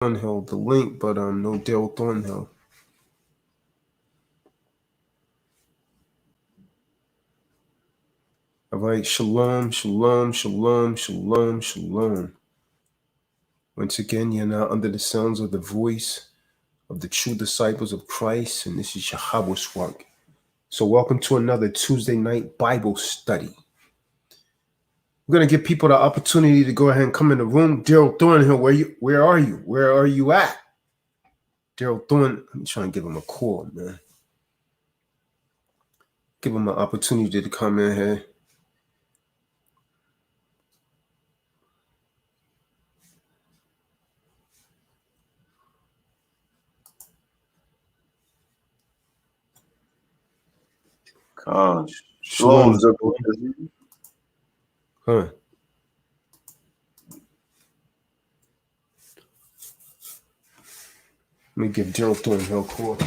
Thornhill the link, but no Dale Thornhill. All right, shalom, shalom, shalom, shalom, shalom. Once again, you're now under the sounds of the voice of the true disciples of Christ, and this is Yahweh Swag. So welcome to another Tuesday night Bible study. We're gonna give people the opportunity to go ahead and come in the room. Daryl Thornhill, where are you? Where are you at? Daryl Thorn, I'm trying to give him a call, man. Give him an opportunity to come in here. KAHAN. Shalom. Huh. Let me give Daryl Thornhill a call.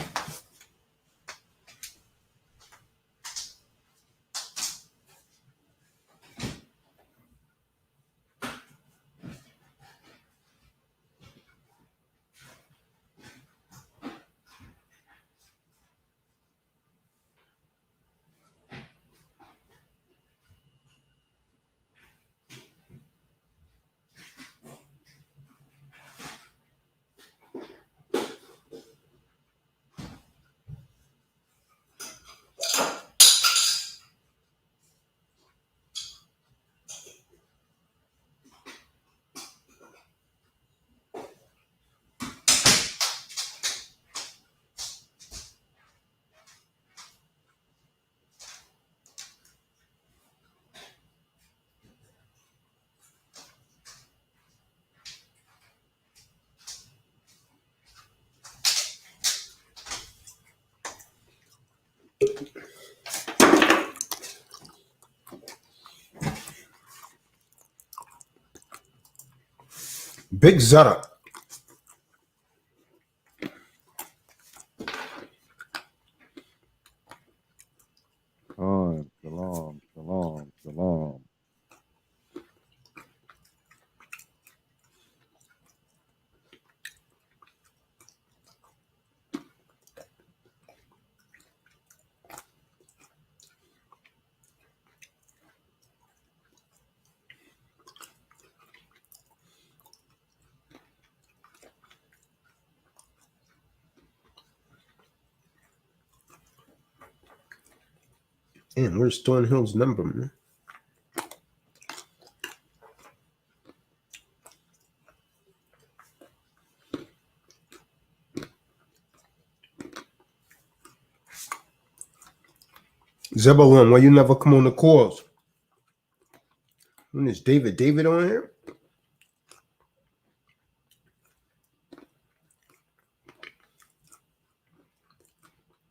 Big Zara. KAHAN. Shalom, shalom, shalom. Damn, where's Thornhill's number, man? Zebulon, why you never come on the calls? When is David on here?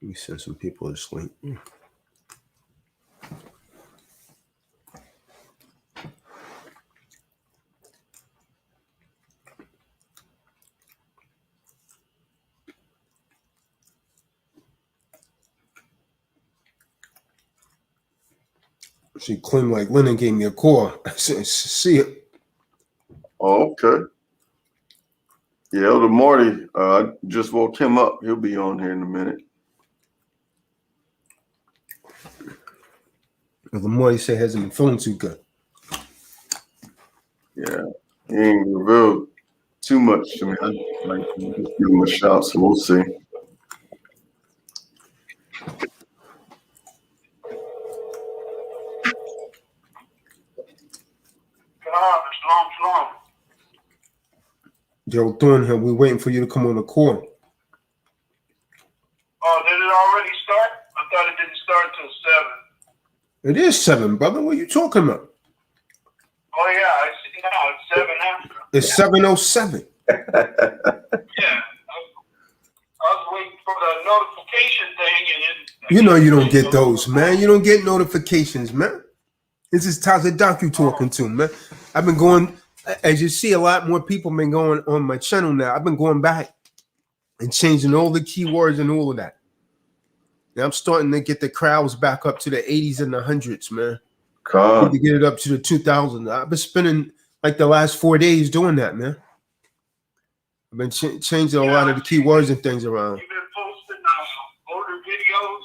Let me send some people this link. She claimed like Lennon gave me a call. I said, see it. Oh, okay. Yeah, Elder Marty, I just woke him up. He'll be on here in a minute. The more he said hasn't been feeling too good. Yeah, he ain't revealed too much to me. I'd like to just give him a shout, so we'll see. Shalom. Daryl Thornhill, we're waiting for you to come on the call. Oh, did it already start? I thought it didn't start till 7. It is 7, brother. What are you talking about? Oh, yeah, I see now. It's 7 after. It's 7:07. Yeah. I was waiting for the notification thing. And You know you don't get those, man. You don't get notifications, man. This is Tazadaq you talking to, man. I've been going, as you see, a lot more people been going on my channel now. I've been going back and changing all the keywords and all of that. And I'm starting to get the crowds back up to the 80s and the 100s, man. KAHAN. To get it up to the 2000s. I've been spending like the last 4 days doing that, man. I've been changing a lot of the keywords and things around. You've been posting older videos.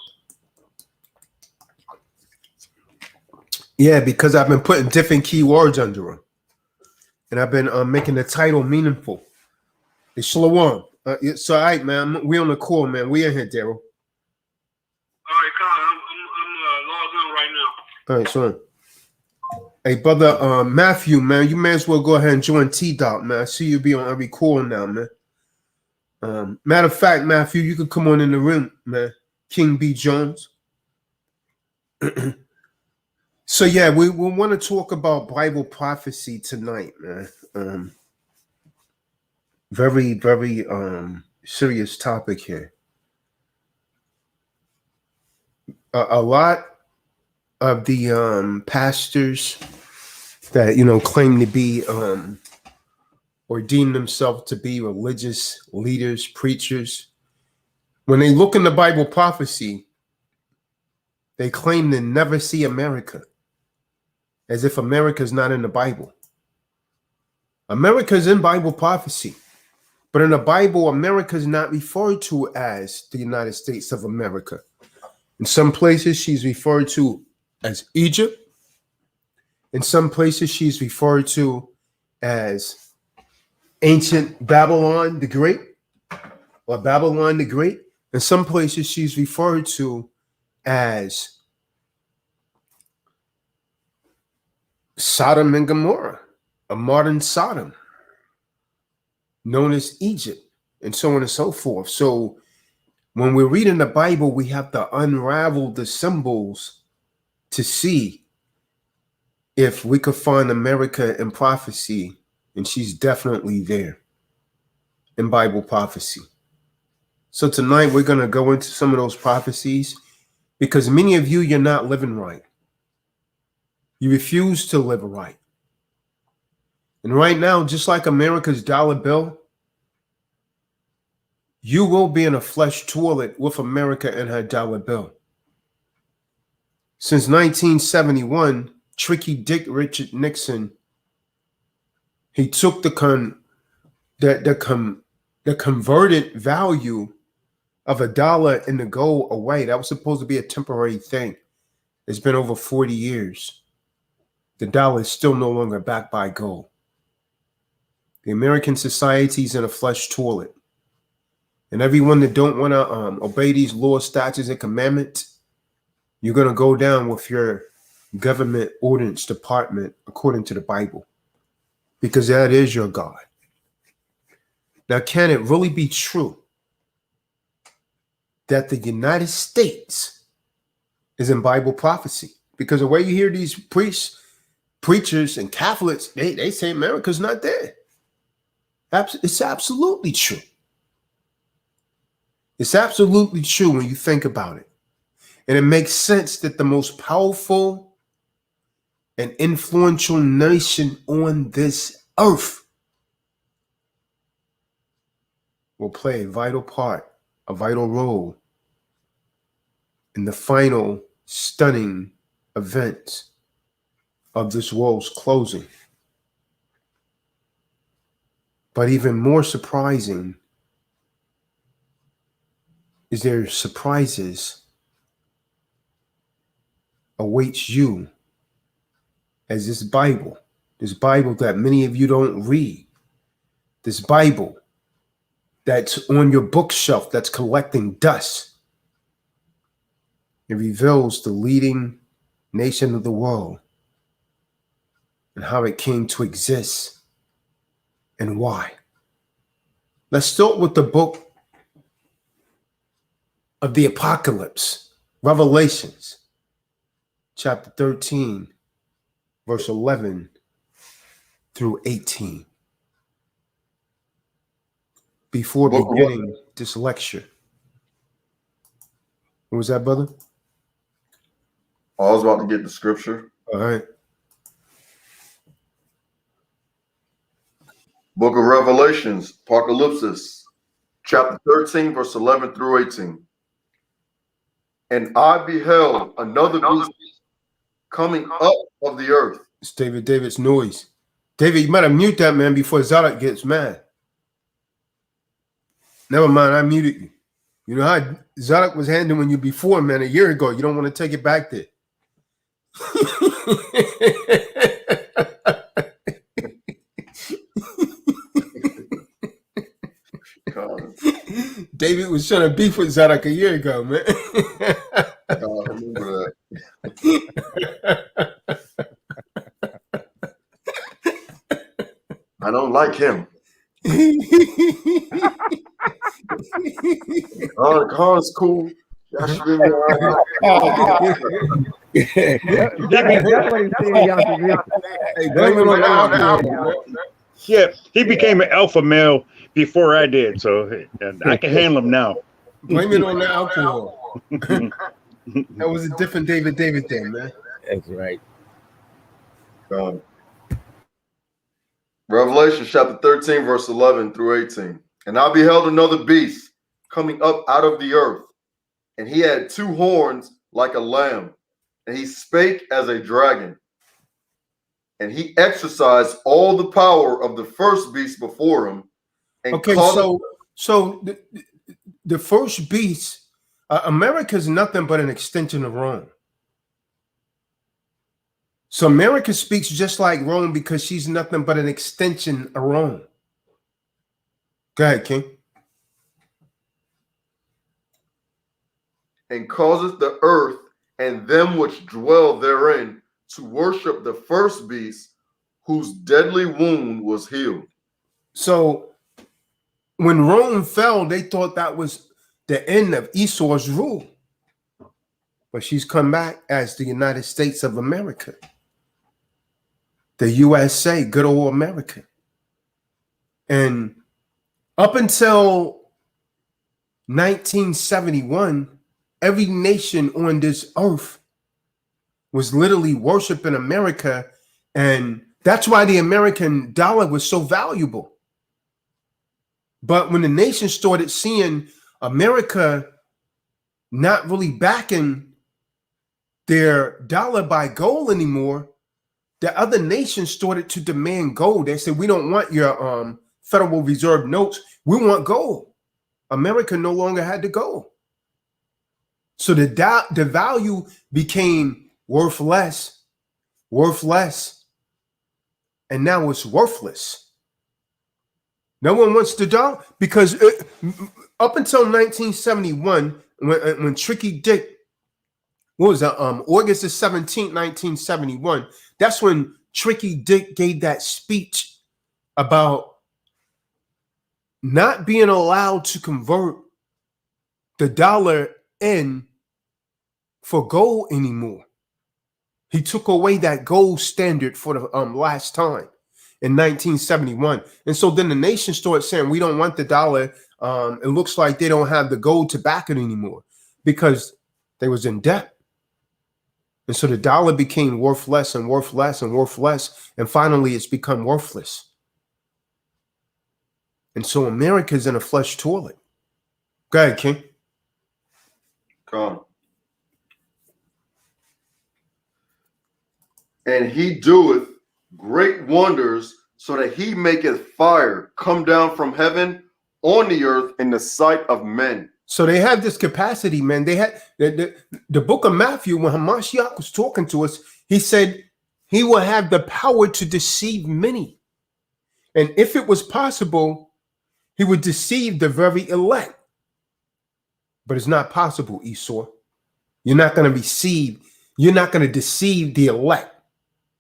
Yeah, because I've been putting different keywords under them, and I've been making the title meaningful. It's Shalom. It's all right, man. We on the call, man. We in here, Daryl. All right, Khan. I'm logged on right now. All right, so. Hey, brother, Matthew, man, you may as well go ahead and join TDOC, man. I see you be on every call now, man. Matter of fact, Matthew, you could come on in the room, man. King B. Jones. So, yeah, we want to talk about Bible prophecy tonight, man. Very, very serious topic here. A lot of the pastors that claim to be or deem themselves to be religious leaders, preachers, when they look in the Bible prophecy, they claim to never see America, as if America is not in the Bible. America is in Bible prophecy, but in the Bible, America is not referred to as the United States of America. In some places, she's referred to as Egypt. In some places, she's referred to as ancient Babylon the Great, or Babylon the Great. In some places, she's referred to as Sodom and Gomorrah, a modern Sodom, known as Egypt, and so on and so forth. So when we're reading the Bible, we have to unravel the symbols to see if we could find America in prophecy, and she's definitely there in Bible prophecy. So tonight we're going to go into some of those prophecies, because many of you, you're not living right. You refuse to live right. And right now, just like America's dollar bill, you will be in a flesh toilet with America and her dollar bill. Since 1971, Tricky Dick Richard Nixon, he took the converted value of $1 in the gold away. That was supposed to be a temporary thing. It's been over 40 years. The dollar is still no longer backed by gold. The American society is in a flesh toilet. And everyone that don't want to obey these laws, statutes, and commandments, you're going to go down with your government ordinance department according to the Bible, because that is your God. Now, can it really be true that the United States is in Bible prophecy? Because the way you hear these preachers and Catholics, they say America's not there. It's absolutely true. It's absolutely true when you think about it. And it makes sense that the most powerful and influential nation on this earth will play a vital part, a vital role in the final stunning events of this world's closing. But even more surprising is their surprises awaits you as this Bible that many of you don't read, this Bible that's on your bookshelf that's collecting dust. It reveals the leading nation of the world and how it came to exist and why. Let's start with the book of the Apocalypse, Revelations, chapter 13, verse 11 through 18. Before beginning this lecture. What was that, brother? I was about to get the scripture. All right. Book of Revelations, Apocalypse, chapter 13, verse 11 through 18. And I beheld another beast coming up of the earth. It's David's noise. David, you might have mute that man before Tazadaq gets mad. Never mind, I muted you. You know how Zadok was handling you before, man, a year ago. You don't want to take it back there. David was trying to beef with Zadok a year ago, man. I remember that. I don't like him. Khan's cool. Y'all should be Yeah, he became an alpha male before I did, so I can handle him now. Blame it on the alcohol. That was a different David thing, man. That's right. Revelation chapter 13, verse 11 through 18. And I beheld another beast coming up out of the earth, and he had 2 horns like a lamb, and he spake as a dragon. And he exercised all the power of the first beast before him. And okay, so the first beast, America is nothing but an extension of Rome. So America speaks just like Rome because she's nothing but an extension of Rome. Go ahead, King. And causeth the earth and them which dwell therein to worship the first beast, whose deadly wound was healed. So when Rome fell, they thought that was the end of Esau's rule. But she's come back as the United States of America. The USA, good old America. And up until 1971, every nation on this earth was literally worshiping America. And that's why the American dollar was so valuable. But when the nation started seeing America not really backing their dollar by gold anymore, the other nations started to demand gold. They said, we don't want your Federal Reserve notes. We want gold. America no longer had the gold. So the value became worth less, and now it's worthless. No one wants the dollar because up until 1971, when Tricky Dick, what was that? August the 17th, 1971. That's when Tricky Dick gave that speech about not being allowed to convert the dollar in for gold anymore. He took away that gold standard for the last time in 1971. And so then the nation started saying, we don't want the dollar. It looks like they don't have the gold to back it anymore because they was in debt. And so the dollar became worth less and worth less and worth less. And finally, it's become worthless. And so America's in a flush toilet. Go ahead, King. Come on. And he doeth great wonders, so that he maketh fire come down from heaven on the earth in the sight of men. So they have this capacity, man. They had the book of Matthew, when Hamashiach was talking to us, he said he will have the power to deceive many. And if it was possible, he would deceive the very elect. But it's not possible, Esau. You're not going to deceive. You're not going to deceive the elect.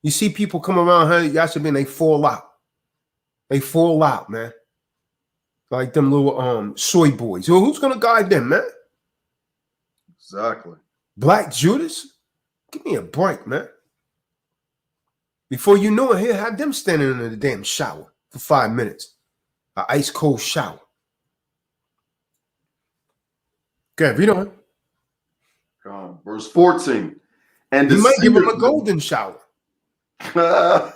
You see people come around here, y'all should be, they fall out. They fall out, man. Like them little soy boys. Well, who's gonna guide them, man? Exactly. Black Judas? Give me a break, man. Before you know it, he'll have them standing in the damn shower for 5 minutes. An ice cold shower. Okay, read on. Verse 14. And you might give him a golden shower. No.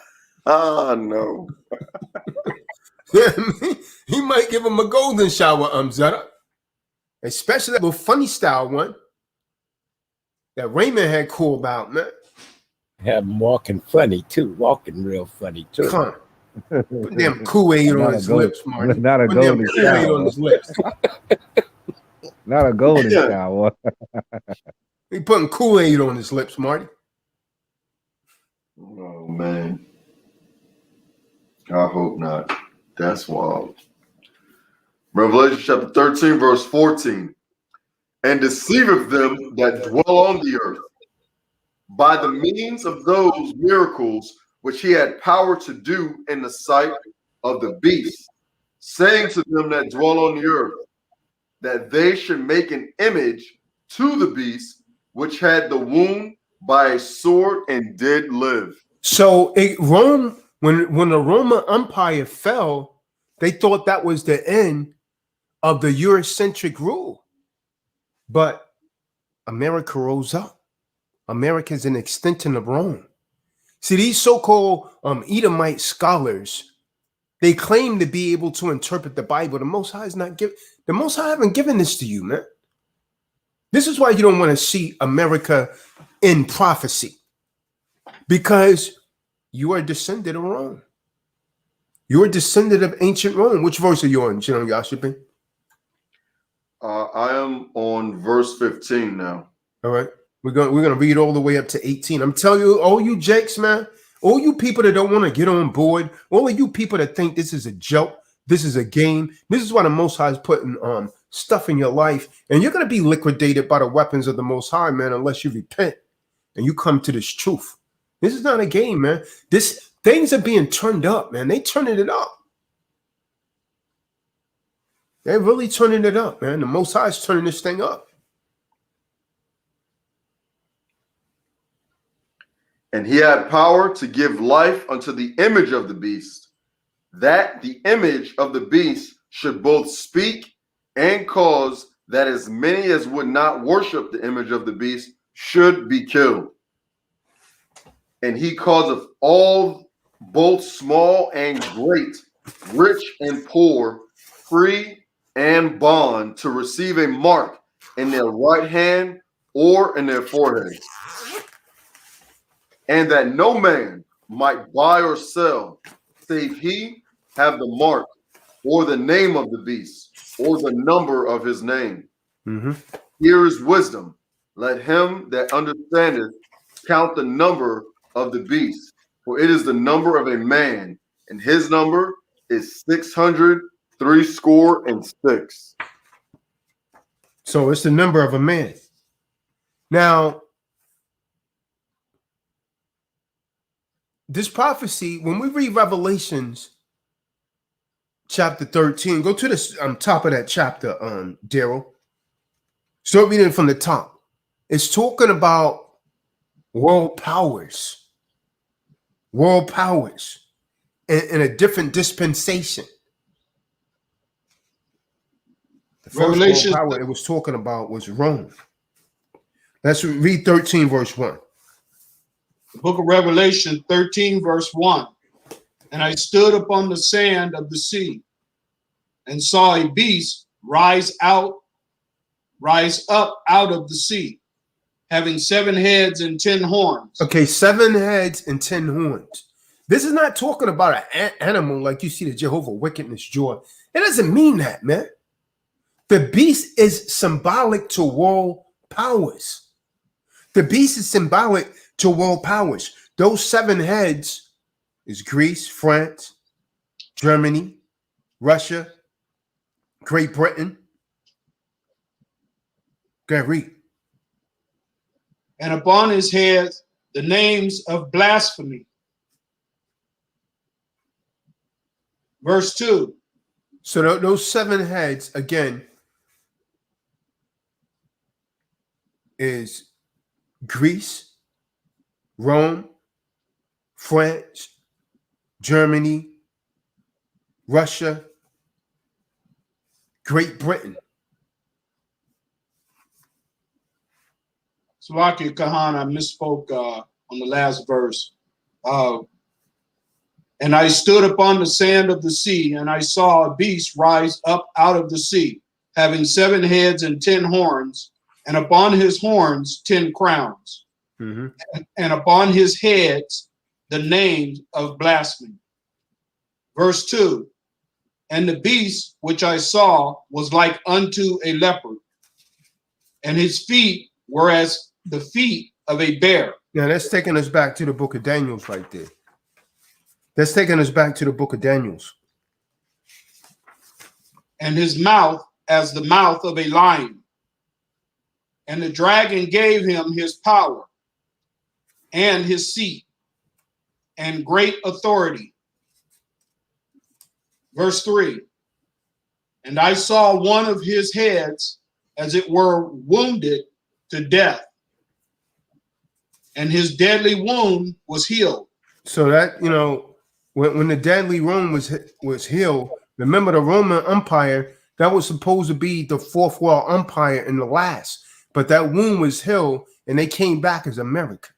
He might give him a golden shower, Zara. Especially that little funny style one that Raymond had called out, man. Have him walking funny too, walking real funny too. Come on. Put damn Kool-Aid on his lips, Marty. Not a Put damn golden Kool-Aid on shower. his lips. Not a golden Yeah. shower. He putting Kool-Aid on his lips, Marty. Oh man. I hope not. That's wild. Revelation chapter 13, verse 14. And deceiveth them that dwell on the earth by the means of those miracles which he had power to do in the sight of the beast, saying to them that dwell on the earth, that they should make an image to the beast which had the wound by a sword and did live. So Rome, when the Roman Empire fell, they thought that was the end of the Eurocentric rule. But America rose up. America is an extension of Rome. See, these so-called Edomite scholars, they claim to be able to interpret the Bible. The Most High is not giving. The Most High haven't given this to you, man. This is why you don't want to see America in prophecy, because you are a descendant of Rome. You're a descendant of ancient Rome. Which verse are you on, General Yashipin? I am on verse 15 now. All right. We're gonna read all the way up to 18. I'm telling you, all you jakes, man, all you people that don't want to get on board, all of you people that think this is a joke, this is a game, this is why the Most High is putting stuff in your life, and you're gonna be liquidated by the weapons of the Most High, man, unless you repent and you come to this truth. This is not a game, man. Things are being turned up, man. They turning it up. They're really turning it up, man. The Most High is turning this thing up. And he had power to give life unto the image of the beast, that the image of the beast should both speak and cause that as many as would not worship the image of the beast should be killed. And he causeth all, both small and great, rich and poor, free and bond, to receive a mark in their right hand or in their foreheads, and that no man might buy or sell, save he have the mark or the name of the beast or the number of his name. Mm-hmm. Here is wisdom. Let him that understandeth count the number of the beast, for it is the number of a man, and his number is 666. So it's the number of a man. Now, this prophecy, when we read Revelations chapter 13, go to the top of that chapter, Daryl. Start reading from the top. It's talking about world powers in a different dispensation. The first world power it was talking about was Rome. Let's read 13, verse 1. The book of Revelation 13, verse 1. And I stood upon the sand of the sea and saw a beast rise up out of the sea, having 7 heads and 10 horns. Okay, 7 heads and 10 horns. This is not talking about an animal like you see the Jehovah Wickedness joy. It doesn't mean that, man. The beast is symbolic to world powers. The beast is symbolic to world powers. Those 7 heads is Greece, France, Germany, Russia, Great Britain. Go ahead, read. And upon his head the names of blasphemy. Verse 2. So those 7 heads, again, is Greece, Rome, France, Germany, Russia, Great Britain. Salakia Kahan, I misspoke on the last verse. And I stood upon the sand of the sea, and I saw a beast rise up out of the sea, having 7 heads and 10 horns, and upon his horns 10 crowns, and upon his heads the names of blasphemy. Verse 2. And the beast which I saw was like unto a leopard, and his feet were as the feet of a bear. Now that's taking us back to the book of Daniel right there. That's taking us back to the book of Daniel. And his mouth as the mouth of a lion. And the dragon gave him his power and his seat and great authority. Verse 3. And I saw one of his heads as it were wounded to death, and his deadly wound was healed. So that, you know, when the deadly wound was healed, remember the Roman Empire, that was supposed to be the fourth world empire and the last. But that wound was healed, and they came back as America.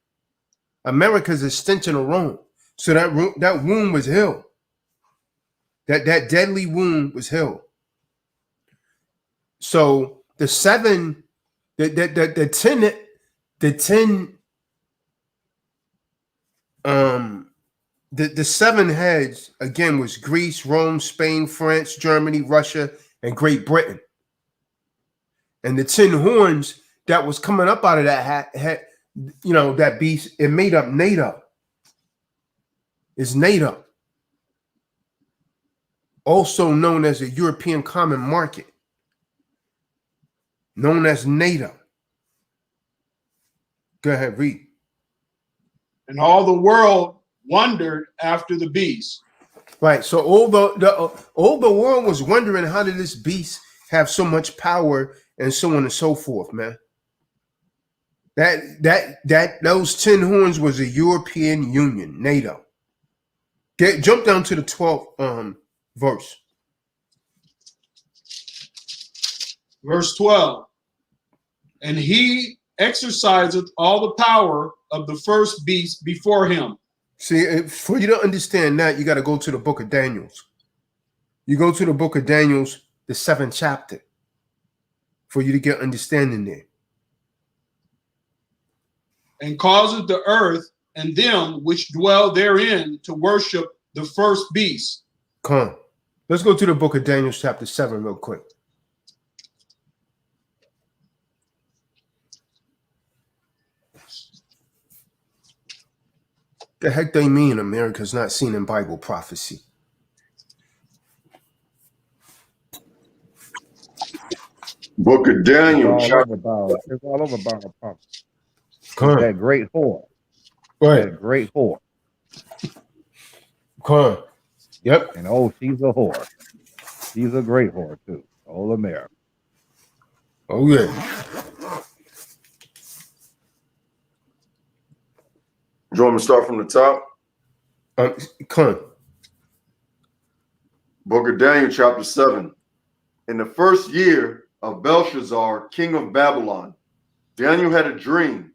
America's extension of Rome. So that wound was healed. That deadly wound was healed. So the seven, the 7 heads again was Greece, Rome, Spain, France, Germany, Russia, and Great Britain. And the 10 horns that was coming up out of that hat, you know, that beast, it made up NATO. It's NATO, also known as the European Common Market, known as NATO. Go ahead, read. And all the world wondered after the beast. Right. So all the world was wondering, how did this beast have so much power and so on and so forth, man. Those 10 horns was the European Union, NATO. Jump down to the 12th verse. Verse 12. And he exerciseth all the power of the first beast before him. See, for you to understand that, you got to go to the book of Daniel. You go to the book of Daniel, the 7th chapter, for you to get understanding there. And causeth the earth and them which dwell therein to worship the first beast. Come on. Let's go to the book of Daniel chapter 7 real quick. The heck they mean America's not seen in Bible prophecy? Book of Daniel. It's all over Bible prophecy. That great whore. Go ahead. That great whore. Come on. Yep. And oh, she's a whore. She's a great whore too. All America. Oh yeah. Do you want me to start from the top? Come on. Book of Daniel, chapter 7. In the first year of Belshazzar, king of Babylon, Daniel had a dream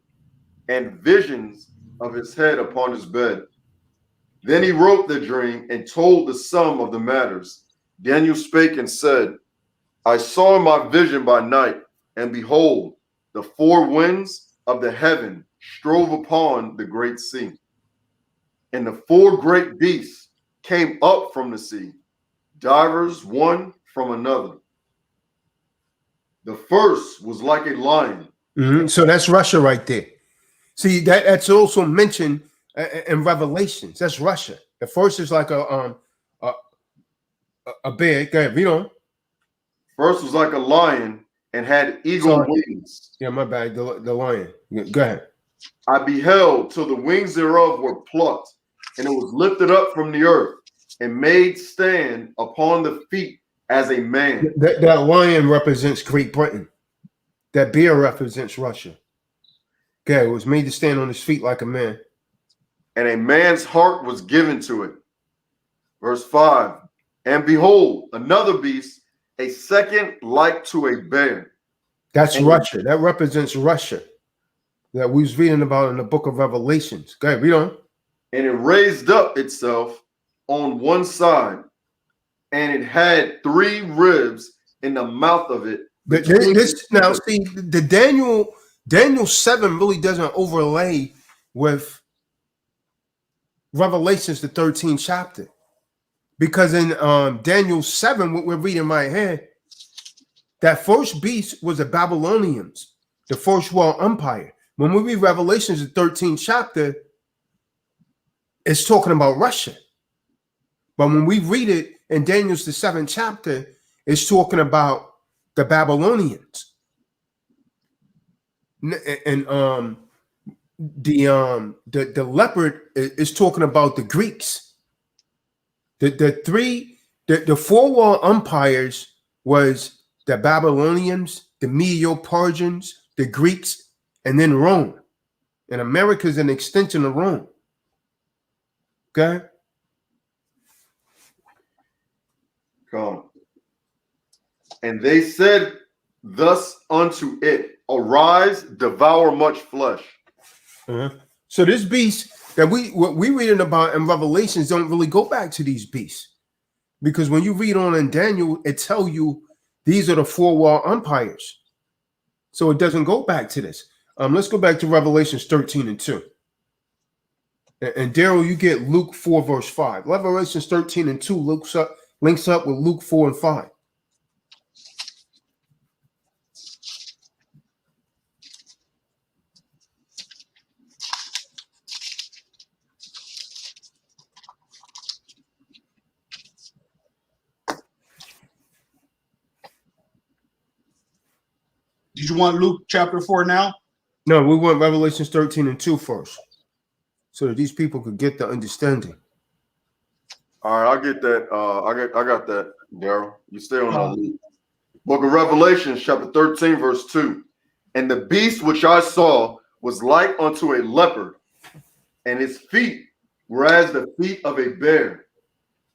and visions of his head upon his bed. Then he wrote the dream and told the sum of the matters. Daniel spake and said, I saw in my vision by night, and behold, the 4 winds of the heaven strove upon the great sea. And the 4 great beasts came up from the sea, divers one from another. The first was like a lion. So that's Russia right there. See, that's also mentioned in Revelations. That's Russia. The first is like a bear. Go ahead, read on. First was like a lion and had eagle wings. Yeah, my bad. The lion. Go ahead. I beheld till the wings thereof were plucked, and it was lifted up from the earth and made stand upon the feet as a man. That lion represents Great Britain. That bear represents Russia. Okay, it was made to stand on his feet like a man. And a man's heart was given to it. Verse 5. And behold, another beast, a second like to a bear. That's Russia. That represents Russia. That we was reading about in the book of Revelations. Go ahead, read on. And it raised up itself on one side, and it had 3 ribs in the mouth of it. Now, see, the Daniel 7 really doesn't overlay with Revelations, the 13th chapter. Because in Daniel 7, what we're reading right here, that first beast was the Babylonians, the first world empire. When we read Revelations, the 13th chapter, it's talking about Russia. But when we read it in Daniel's the 7th chapter, it's talking about the Babylonians. And the leopard is talking about the Greeks. The four world empires was the Babylonians, the Medo-Persians, the Greeks, and then Rome. And America is an extension of Rome. Okay. Come. And they said thus unto it, arise, devour much flesh. So this beast that what we reading about in Revelations don't really go back to these beasts, because when you read on in Daniel, it tell you these are the four world empires. So it doesn't go back to this. Let's go back to Revelations 13:2. And Daryl, you get Luke 4 verse 5. Revelations 13:2 links up with Luke 4 and 5. Did you want Luke chapter 4 now? No, we want Revelations 13:2 first, so that these people could get the understanding. All right, I'll get that. I got that, Daryl. You stay on that. Luke. Book of Revelation, chapter 13, verse 2. And the beast which I saw was like unto a leopard, and his feet were as the feet of a bear,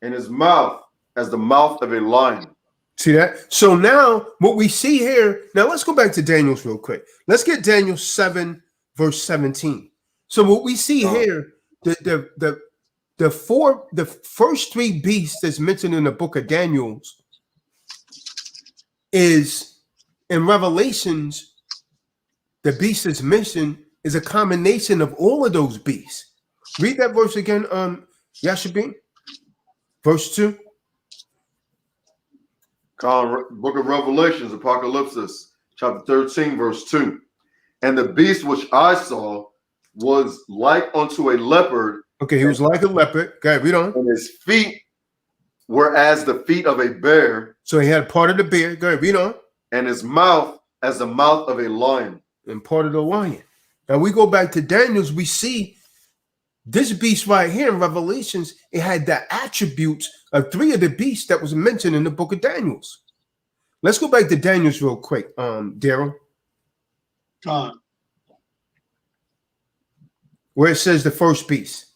and his mouth as the mouth of a lion. See that? So now what we see here, now let's go back to Daniel's real quick. Let's get Daniel 7, verse 17. So what we see here, the first three beasts that's mentioned in the book of Daniel is in Revelations, the beast that's mentioned is a combination of all of those beasts. Read that verse again, Yashabin. Verse 2. Book of Revelations, Apocalypse, chapter 13, verse 2. And the beast which I saw was like unto a leopard. Okay, he was like a leopard. Okay, read on. And his feet were as the feet of a bear. So he had part of the bear. Go ahead, read on. And his mouth as the mouth of a lion. And part of the lion. Now we go back to Daniel's, we see this beast right here in Revelations, it had the attributes of three of the beasts that was mentioned in the book of Daniel's. Let's go back to Daniel's real quick, Daryl. Where it says the first beast.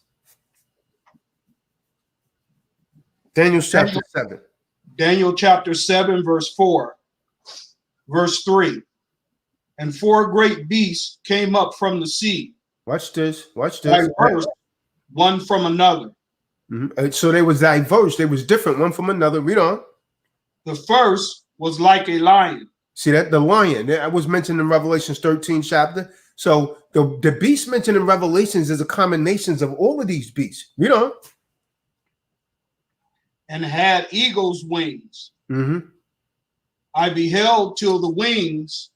Daniel chapter 7. Daniel chapter 7, verse 4. Verse 3. And four great beasts came up from the sea. Watch this. Watch this. Diverse, one from another. So they was diverse. They was different one from another. Read on. The first was like a lion. See that? The lion. That was mentioned in Revelations 13 chapter. So the beast mentioned in Revelations is a combination of all of these beasts. Read on. And had eagle's wings. I beheld till the wings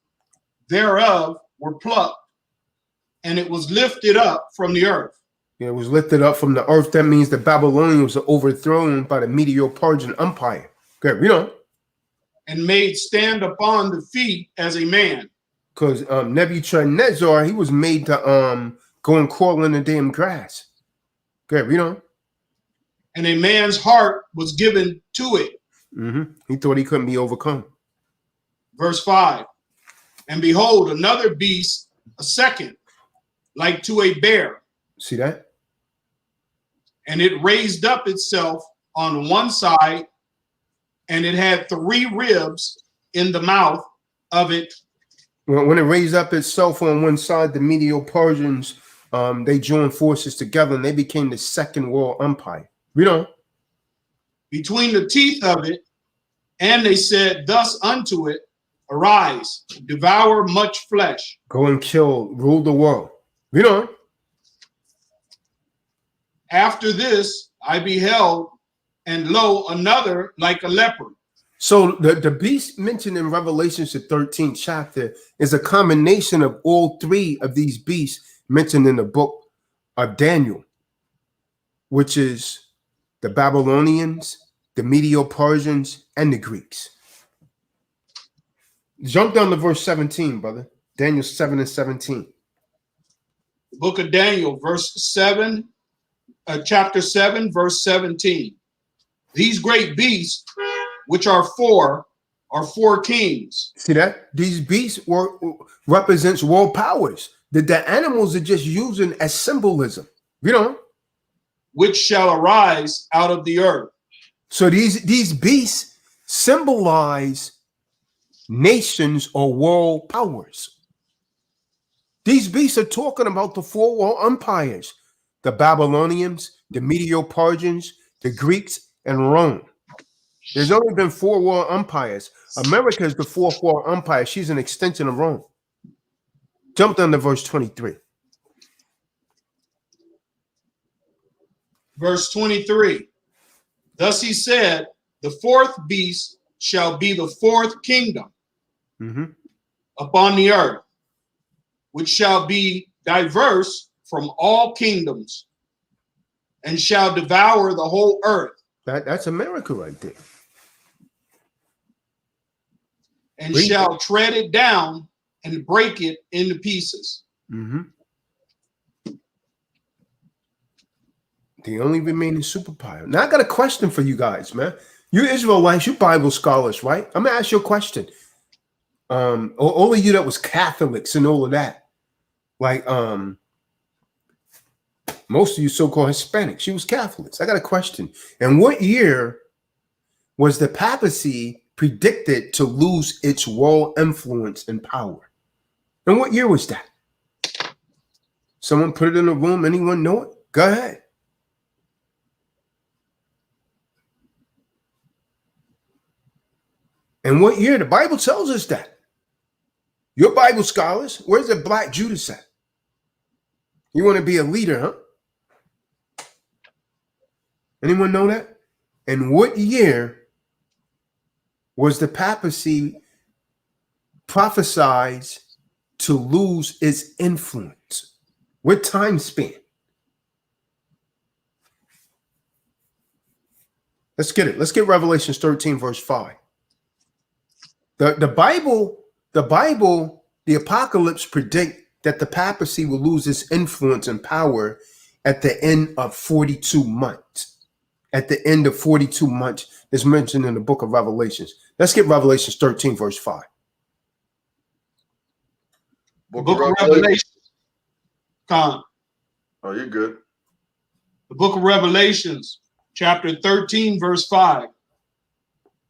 thereof were plucked, and it was lifted up from the earth. Yeah, it was lifted up from the earth. That means the Babylonians were overthrown by the Medo-Persian Empire. Okay, read on. And made stand upon the feet as a man. Because Nebuchadnezzar, he was made to go and crawl in the damn grass. Okay, read on. And a man's heart was given to it. He thought he couldn't be overcome. Verse 5. And behold, another beast, a second, like to a bear. See that? And it raised up itself on one side, and it had three ribs in the mouth of it. When it raised up itself on one side, the Medo-Persians, they joined forces together and they became the second world empire. Read on. Between the teeth of it, and they said thus unto it, arise, devour much flesh. Go and kill, rule the world. Read on. After this, I beheld, and lo, another like a leopard. So the beast mentioned in Revelation, the 13th chapter, is a combination of all three of these beasts mentioned in the book of Daniel, which is the Babylonians, the Medo-Persians, and the Greeks. Jump down to verse 17, brother. Daniel 7 and 17. The book of Daniel, chapter 7, verse 17. These great beasts, which are four kings. See that? These beasts represents world powers. The animals are just using as symbolism. You know? Which shall arise out of the earth. So these beasts symbolize nations or world powers. These beasts are talking about the four world empires, the Babylonians, the Medo-Persians, the Greeks, and Rome. There's only been four world empires. America is the fourth world empire. She's an extension of Rome. Jump down to verse 23. Verse 23. Thus he said, the fourth beast shall be the fourth kingdom upon the earth, which shall be diverse from all kingdoms, and shall devour the whole earth. That's America right there. And shall tread it down and break it into pieces. The only remaining superpower. Now I got a question for you guys, man. You Israelites, you Bible scholars, right? I'm gonna ask you a question. All of you that was Catholics and all of that, like most of you so-called Hispanics, you was Catholics. I got a question. In what year was the papacy predicted to lose its world influence and power? And what year was that? Someone put it in the room. Anyone know it? Go ahead. And what year? The Bible tells us that. Your Bible scholars, where's the Black Judas at? You want to be a leader, huh? Anyone know that? And what year was the papacy prophesied to lose its influence? What time span? Let's get it. Let's get Revelation 13, verse 5. The Bible, the apocalypse predict that the papacy will lose its influence and power at the end of 42 months. At the end of 42 months, is mentioned in the book of Revelations. Let's get Revelation 13, verse 5. Book of Revelation. Oh, you're good. The book of Revelations, chapter 13, verse 5.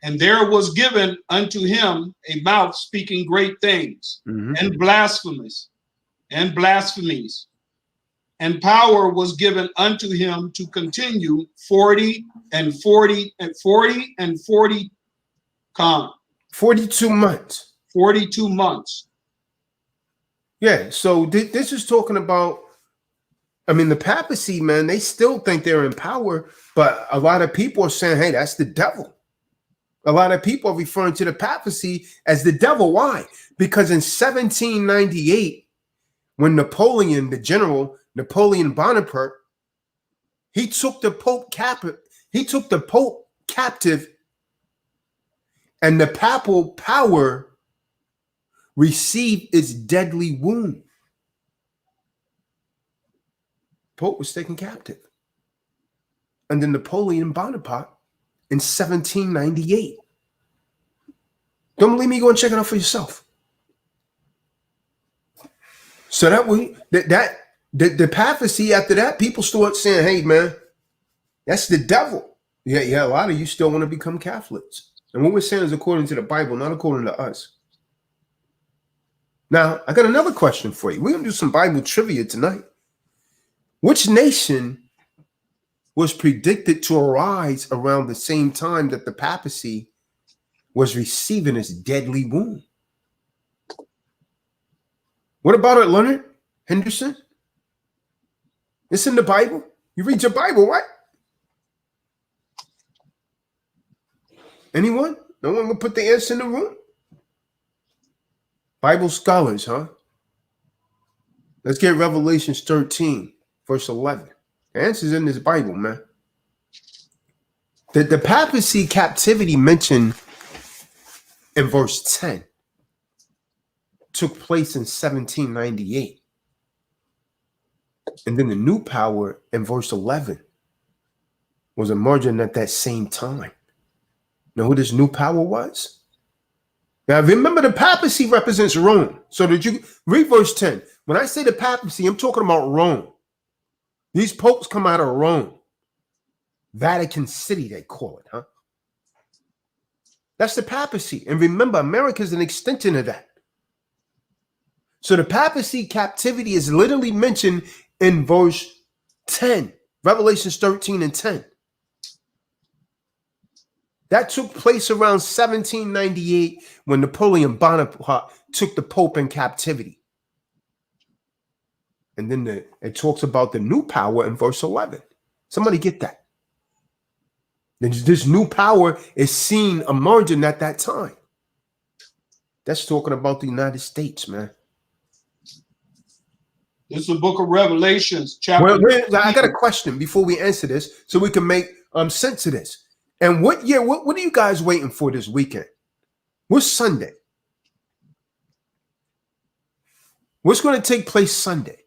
And there was given unto him a mouth speaking great things, and blasphemies, and power was given unto him to continue 42 months. 42 months. Yeah, so this is talking about, I mean, the papacy, man, they still think they're in power, but a lot of people are saying, hey, that's the devil. A lot of people are referring to the papacy as the devil. Why? Because in 1798, when Napoleon, the general, Napoleon Bonaparte, he took the Pope captive, and the papal power received its deadly wound. Pope was taken captive under Napoleon Bonaparte in 1798. Don't believe me? Go and check it out for yourself. So the papacy, after that, people start saying, hey, man, that's the devil. Yeah, a lot of you still want to become Catholics. And what we're saying is according to the Bible, not according to us. Now, I got another question for you. We're going to do some Bible trivia tonight. Which nation was predicted to arise around the same time that the papacy was receiving its deadly wound? What about it, Leonard Henderson? It's in the Bible. You read your Bible, right? Anyone? No one will put the answer in the room? Bible scholars, huh? Let's get Revelation 13, verse 11. The answer's in this Bible, man. The papacy captivity mentioned in verse 10 took place in 1798. And then the new power in verse 11 was emerging at that same time. Know who this new power was? Now, remember, the papacy represents Rome. So did you read verse 10? When I say the papacy, I'm talking about Rome. These popes come out of Rome. Vatican City, they call it, huh? That's the papacy. And remember, America is an extension of that. So the papacy captivity is literally mentioned in verse 10, Revelations 13 and 10. That took place around 1798 when Napoleon Bonaparte took the Pope in captivity. And then it talks about the new power in verse 11. Somebody get that. This new power is seen emerging at that time. That's talking about the United States, man. This is the book of Revelations, chapter. I got a question before we answer this so we can make sense of this. And what year, what are you guys waiting for this weekend? What's Sunday? What's going to take place Sunday?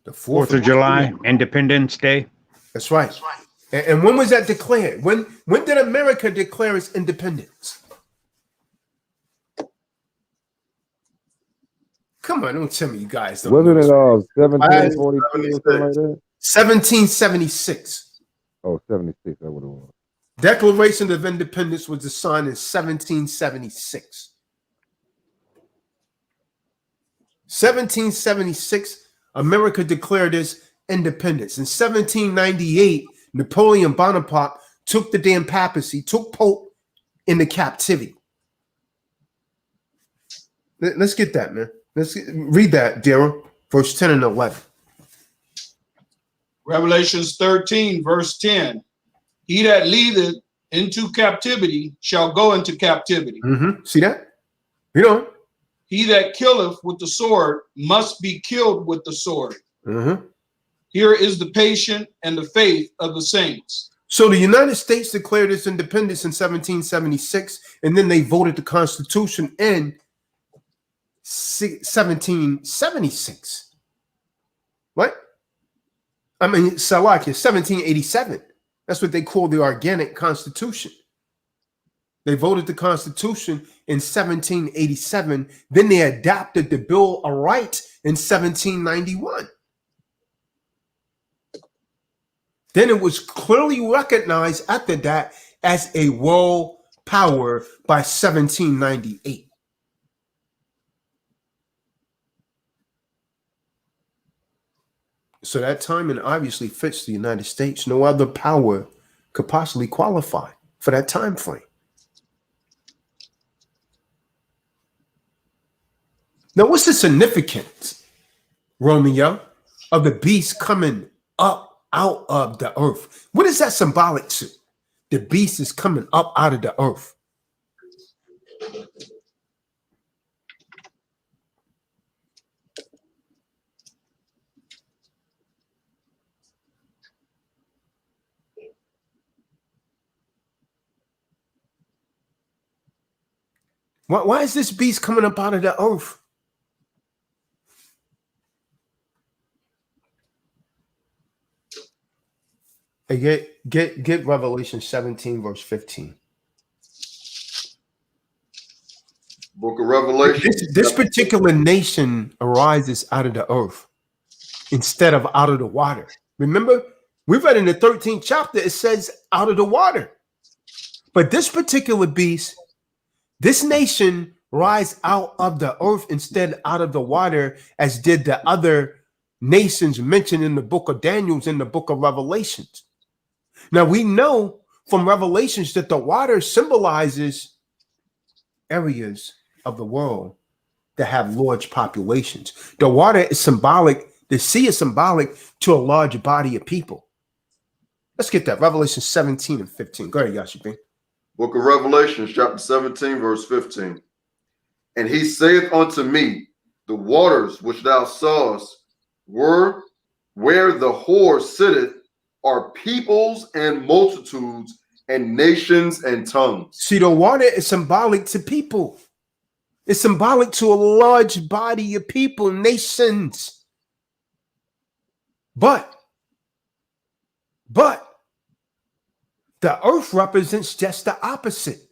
The 4th of July, Independence Day. That's right. And when was that declared? When did America declare its independence? Come on, don't tell me you guys don't Wasn't know. it 1742 or something like that? 1776. Oh, 76, that would have was. Declaration of Independence was signed in 1776. 1776, America declared its independence. In 1798, Napoleon Bonaparte took the damn papacy, took Pope into captivity. Let's get that, man. Read that, Daryl, verse 10 and 11. Revelations 13, verse 10. He that leadeth into captivity shall go into captivity. See that? You know. He that killeth with the sword must be killed with the sword. Here is the patience and the faith of the saints. So the United States declared its independence in 1776, and then they voted the Constitution in 1776. What? I mean, Salakia, 1787. That's what they call the Organic Constitution. They voted the Constitution in 1787. Then they adopted the Bill of Rights in 1791. Then it was clearly recognized after that as a world power by 1798. So that timing obviously fits the United States. No other power could possibly qualify for that time frame. Now, what's the significance, Romeo, of the beast coming up out of the earth? What is that symbolic to? The beast is coming up out of the earth. Why is this beast coming up out of the earth? Hey, get Revelation 17, verse 15. Book of Revelation. This particular nation arises out of the earth instead of out of the water. Remember, we read in the 13th chapter, it says out of the water. But this particular beast, this nation rise out of the earth instead out of the water, as did the other nations mentioned in the book of Daniel, in the book of Revelations. Now we know from Revelations that the water symbolizes areas of the world that have large populations. The water is symbolic, the sea is symbolic to a large body of people. Let's get that. Revelation 17 and 15. Go ahead, Yashibin. Book of Revelation, chapter 17, verse 15. And he saith unto me, the waters which thou sawest were where the whore sitteth are peoples and multitudes and nations and tongues. See, the water is symbolic to people. It's symbolic to a large body of people, nations. But the earth represents just the opposite.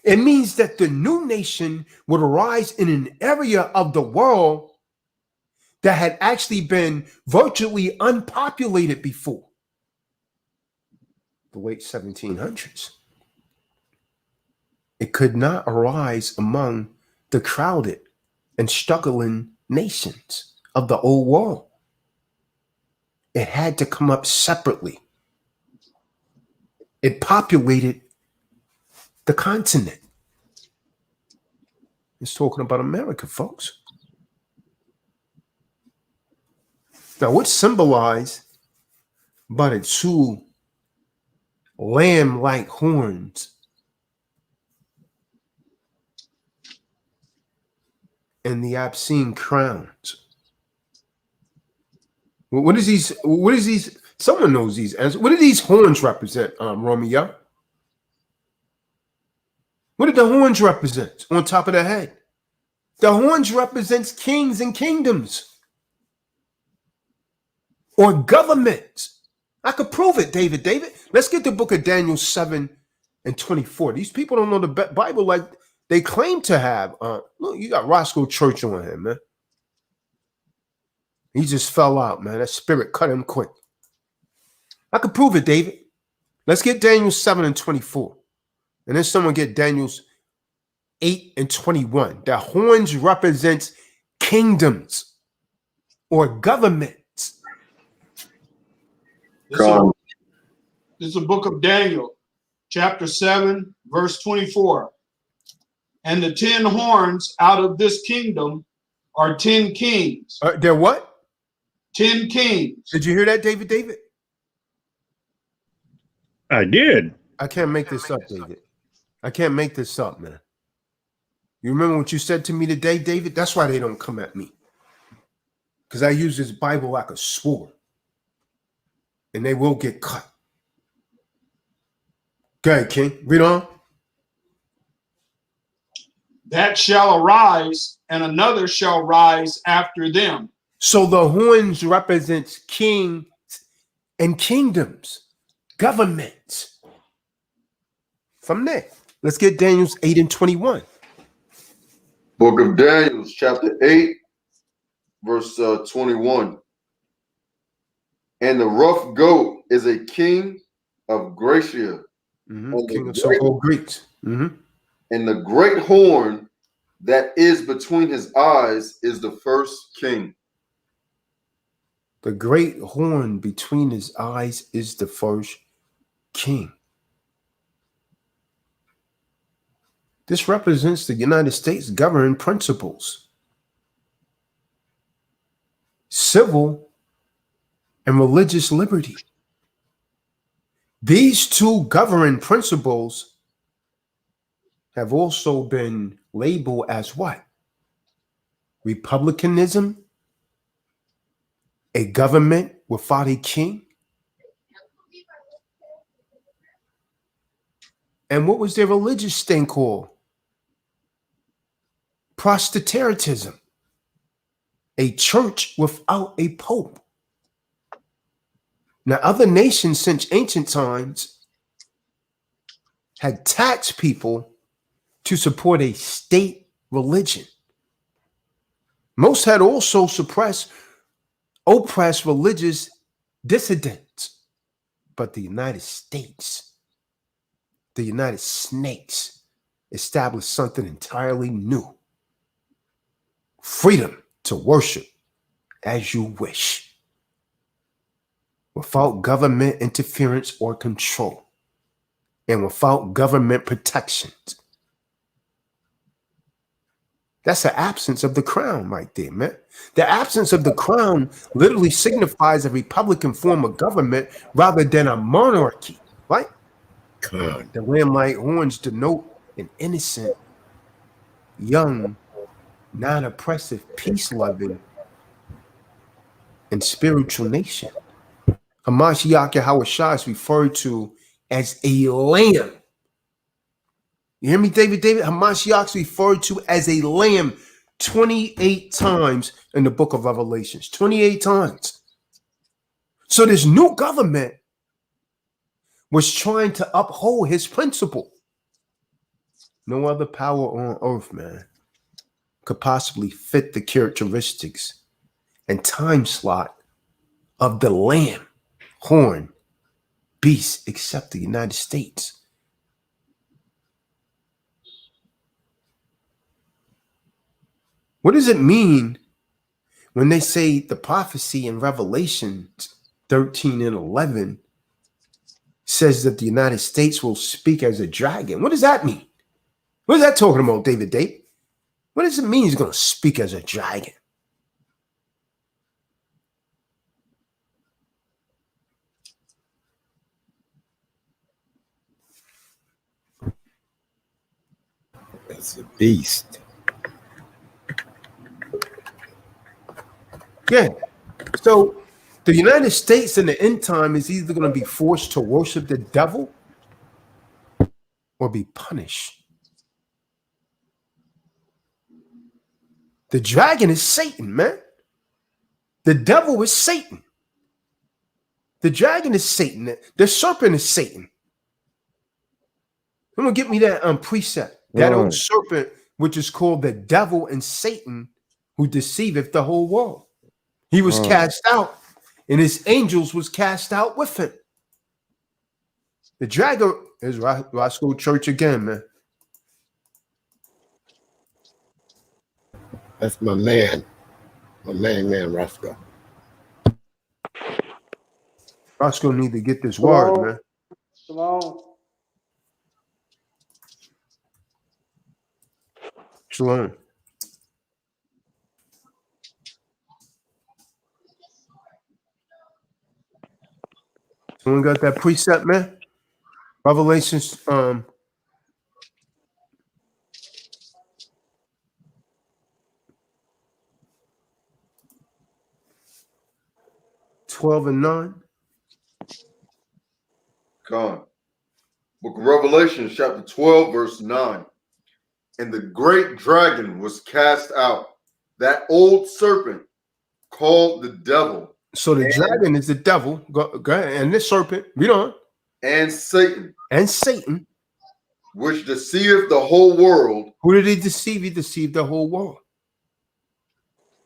It means that the new nation would arise in an area of the world that had actually been virtually unpopulated before the late 1700s. It could not arise among the crowded and struggling nations of the old world. It had to come up separately. It populated the continent. It's talking about America, folks. Now, what's symbolized by the two lamb-like horns and the obscene crowns? What is these? Someone knows these answers. What do these horns represent, Romeo? What do the horns represent on top of the head? The horns represents kings and kingdoms or governments. I could prove it, David. Let's get the book of Daniel 7 and 24. These people don't know the Bible like they claim to have. Look, you got Roscoe Church on him, man. He just fell out, man. That spirit cut him quick. I could prove it, David. Let's get Daniel 7 and 24. And then someone get Daniel's 8 and 21. The horns represents kingdoms or governments. This is the book of Daniel, chapter 7, verse 24. And the 10 horns out of this kingdom are 10 kings. They're what? 10 kings. Did you hear that, David? I did. I can't make this up, David. I can't make this up, man. You remember what you said to me today, David? That's why they don't come at me. Because I use this Bible like a sword. And they will get cut. Go ahead, King. Read on. That shall arise, and another shall rise after them. So the horns represents kings and kingdoms, governments. From there, let's get Daniel's 8 and 21. Book of Daniel, chapter 8, verse 21. And the rough goat is a king of Gracia. King of so-called Greeks. And the great horn that is between his eyes is the first king. The great horn between his eyes is the first king. This represents the United States governing principles, civil and religious liberty. These two governing principles have also been labeled as what? Republicanism, a government without a king. And what was their religious thing called? Protestantism, a church without a pope. Now, other nations since ancient times had taxed people to support a state religion. Most had also oppressed religious dissidents. But the United States, the United Snakes, established something entirely new. Freedom to worship as you wish, without government interference or control, and without government protections. That's the absence of the crown right there, man. The absence of the crown literally signifies a republican form of government rather than a monarchy, right? Khan. The lamb-like horns denote an innocent, young, non-oppressive, peace-loving, and spiritual nation. Hamashiach Yahawashah is referred to as a lamb. You hear me, David? Hamashiach is referred to as a lamb 28 times in the book of Revelations. 28 times. So this new government was trying to uphold his principle. No other power on earth, man, could possibly fit the characteristics and time slot of the lamb, horn, beast, except the United States. What does it mean when they say the prophecy in Revelation 13 and 11 says that the United States will speak as a dragon? What does that mean? What is that talking about, David Date? What does it mean he's going to speak as a dragon? That's a beast. Yeah. So the United States in the end time is either going to be forced to worship the devil or be punished. The dragon is Satan, man. The devil is Satan. The dragon is Satan. The serpent is Satan. I'm going to get me that precept. That old serpent, which is called the devil and Satan, who deceiveth the whole world. He was cast out, and his angels was cast out with him. The dragon is Roscoe Church again, man. That's my man. My man, Roscoe. Roscoe need to get this word, man. Shalom. Shalom. Someone got that precept, man? Revelations 12 and 9. Khan. Book of Revelation, chapter 12, verse 9. And the great dragon was cast out, that old serpent called the devil. So the dragon is the devil, go ahead, and the serpent, read on. And Satan. And Satan. Which deceiveth the whole world. Who did he deceive? He deceived the whole world.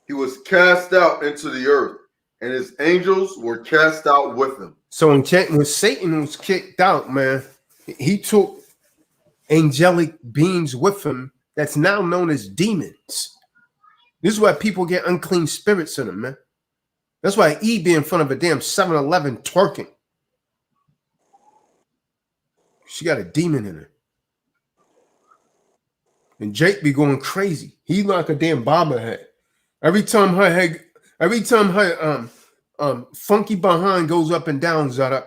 He was cast out into the earth, and his angels were cast out with him. So when Satan was kicked out, man, he took angelic beings with him that's now known as demons. This is why people get unclean spirits in them, man. That's why Eve be in front of a damn 7-Eleven twerking. She got a demon in her. And Jake be going crazy. He like a damn bobblehead. Every time her funky behind goes up and down, Zara,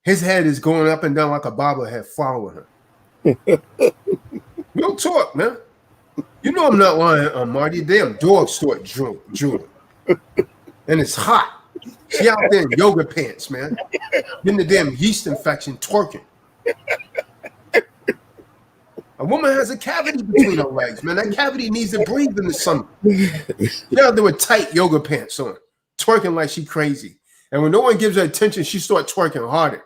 his head is going up and down like a bobblehead following her. Real talk, man. You know I'm not lying, Marty. Damn dogs start drooling. And it's hot. She out there in yoga pants, man. Getting the damn yeast infection twerking. A woman has a cavity between her legs, man. That cavity needs to breathe in the summer. She out there with tight yoga pants on, twerking like she crazy. And when no one gives her attention, she starts twerking harder.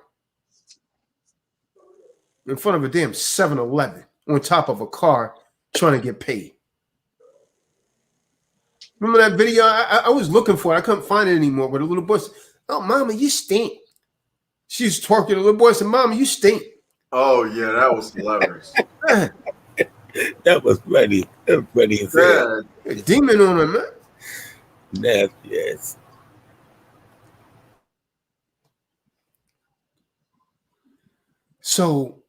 In front of a damn 7-Eleven, on top of a car, trying to get paid. Remember that video? I was looking for it. I couldn't find it anymore. But the little boy said, "Oh, mama, you stink." She's twerking. The little boy said, "Mama, you stink." Oh, yeah, that was hilarious. That was funny. That was funny as hell. A demon on her, man. Yes. So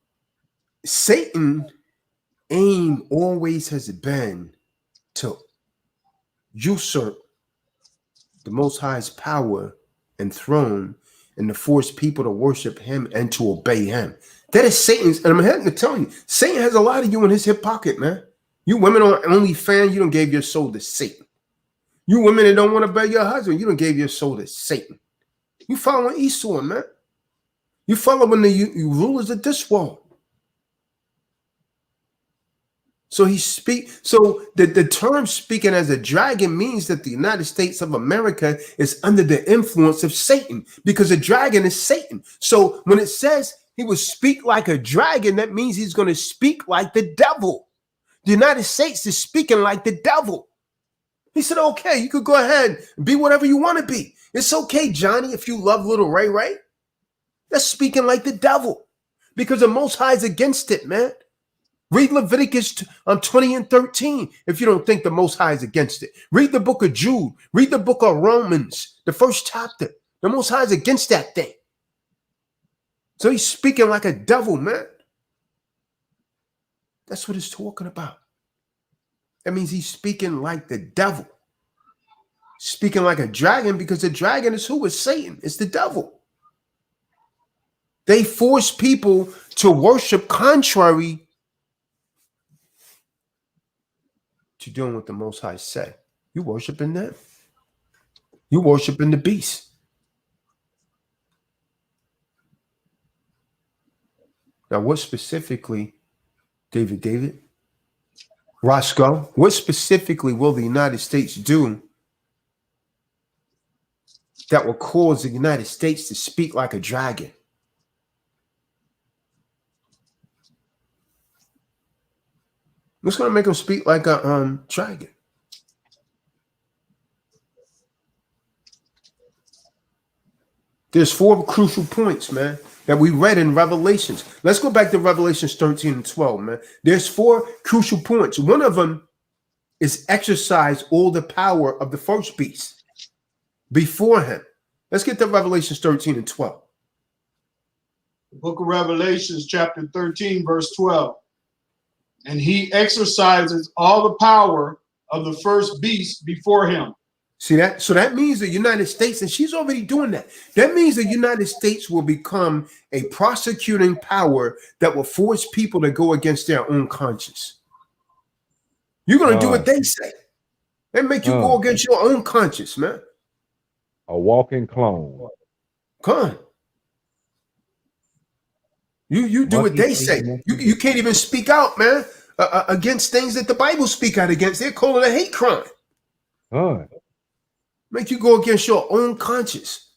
Satan aim always has been to usurp the Most High's power and throne and to force people to worship him and to obey him. That is Satan's, and I'm having to tell you, Satan has a lot of you in his hip pocket, man. You women on OnlyFans, you don't gave your soul to Satan. You women that don't want to obey your husband, you don't gave your soul to Satan. You following Esau, man. You following the rulers of this world. So the term speaking as a dragon means that the United States of America is under the influence of Satan, because a dragon is Satan. So when it says he will speak like a dragon, that means he's going to speak like the devil. The United States is speaking like the devil. He said, okay, you could go ahead and be whatever you want to be. It's okay, Johnny, if you love little Ray Ray. That's speaking like the devil, because the Most High is against it, man. Read Leviticus 20 and 13 if you don't think the Most High is against it. Read the book of Jude. Read the book of Romans, the first chapter. The Most High is against that thing. So he's speaking like a devil, man. That's what it's talking about. That means he's speaking like the devil. Speaking like a dragon, because the dragon is who? It's Satan. It's the devil. They force people to worship contrary to doing what the Most High say. You worshiping them. You worshiping the beast. Now, what specifically, David, Roscoe, what specifically will the United States do that will cause the United States to speak like a dragon? What's going to make them speak like a dragon? There's 4 crucial points, man, that we read in Revelations. Let's go back to Revelations 13 and 12, man. There's 4 crucial points. One of them is exercise all the power of the first beast before him. Let's get to Revelations 13 and 12. The book of Revelations, chapter 13, verse 12. And he exercises all the power of the first beast before him. See that? So that means the United States, and she's already doing that. That means the United States will become a prosecuting power that will force people to go against their own conscience. You're going to do what they say. They make you go against your own conscience, man. A walking clone. Come on. You do what they say. You can't even speak out, man, against things that the Bible speak out against. They're calling it a hate crime. Make you go against your own conscience.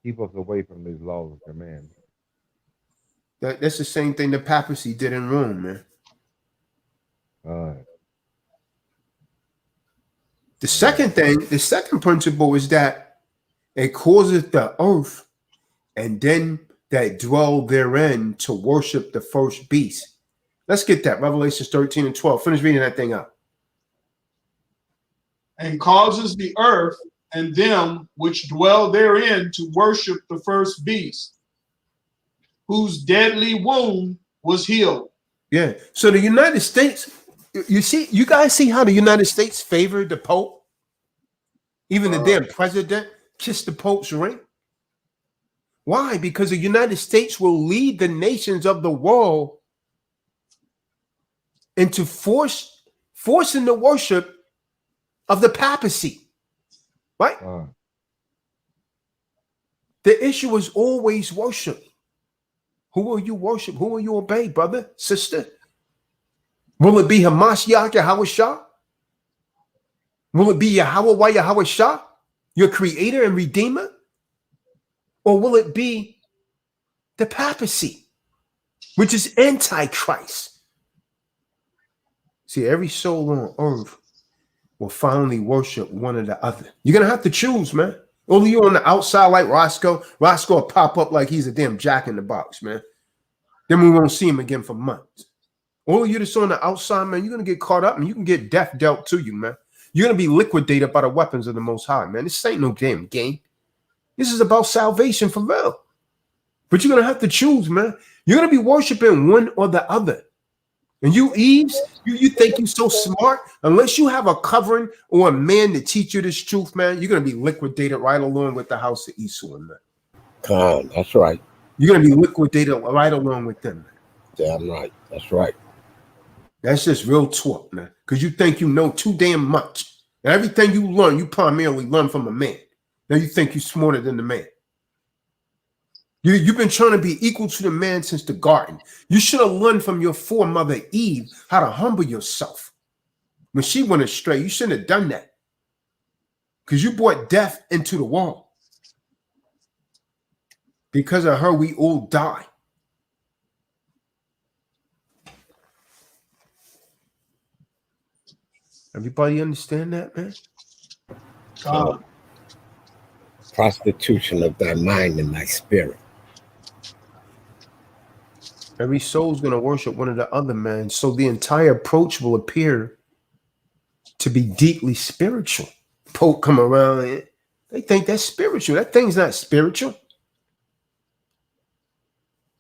Keep us away from these laws and commands. That's the same thing the papacy did in Rome, man. The second principle is that it causes the earth and then that dwell therein to worship the first beast. Let's get that. Revelation 13 and 12. Finish reading that thing out. And causes the earth and them which dwell therein to worship the first beast, whose deadly wound was healed. Yeah. So the United States, you guys see how the United States favored the Pope? Even the damn president kissed the Pope's ring. Why? Because the United States will lead the nations of the world into forcing the worship of the papacy. Right? The issue is always worship. Who will you worship? Who will you obey, brother, sister? Will it be Hamashiach Yahweh Shah? Will it be Yahweh Yahweh Shah, your creator and redeemer? Or will it be the papacy, which is antichrist? See, every soul on earth will finally worship one or the other. You're going to have to choose, man. Only you on the outside like Roscoe. Roscoe will pop up like he's a damn jack in the box, man. Then we won't see him again for months. All of you that's on the outside, man, you're going to get caught up and you can get death dealt to you, man. You're going to be liquidated by the weapons of the Most High, man. This ain't no damn game. This is about salvation for real. But you're going to have to choose, man. You're going to be worshiping one or the other. And you Eves, you think you so smart? Unless you have a covering or a man to teach you this truth, man, you're going to be liquidated right along with the house of Esau, man. Khan, that's right. You're going to be liquidated right along with them, man. Damn right. That's right. That's just real talk, man. Because you think you know too damn much. And everything you learn, you primarily learn from a man. Now you think you're smarter than the man. You've been trying to be equal to the man since the garden. You should have learned from your foremother Eve how to humble yourself. When she went astray, you shouldn't have done that. Because you brought death into the world. Because of her, we all die. Everybody understand that, man? Prostitution of thy mind and thy spirit. Every soul's going to worship one of the other, man. So the entire approach will appear to be deeply spiritual. Pope come around and they think that's spiritual. That thing's not spiritual.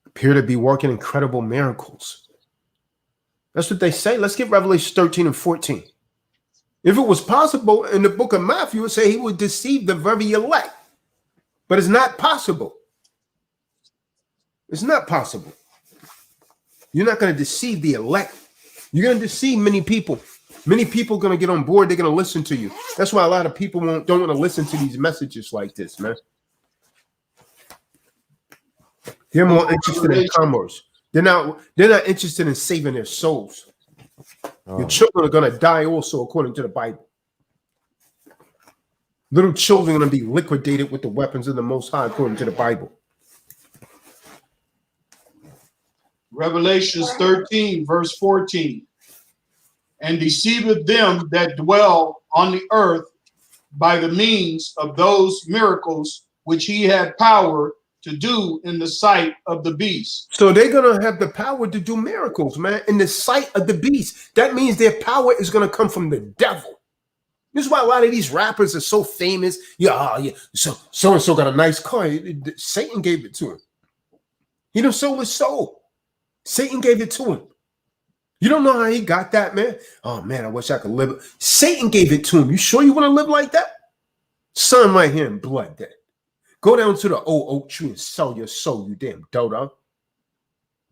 Appear to be working incredible miracles. That's what they say. Let's get Revelation 13 and 14. If it was possible in the book of Matthew, it would say he would deceive the very elect. But it's not possible. It's not possible. You're not going to deceive the elect. You're going to deceive many people. Many people are going to get on board. They're going to listen to you. That's why a lot of people don't want to listen to these messages like this, man. They're more interested in commerce. They're not interested in saving their souls. Your children are going to die also, according to the Bible. Little children are going to be liquidated with the weapons of the Most High, according to the Bible. Revelations 13, verse 14. And deceiveth them that dwell on the earth by the means of those miracles which he had power to do in the sight of the beast. So they're going to have the power to do miracles, man, in the sight of the beast. That means their power is going to come from the devil. This is why a lot of these rappers are so famous. Yeah. So-and-so got a nice car. Satan gave it to him. He done sold his soul. Satan gave it to him. You don't know how he got that, man? Oh, man, I wish I could live. Satan gave it to him. You sure you want to live like that? Son right here in blood, then. Go down to the old oak tree and sell your soul, you damn dodo.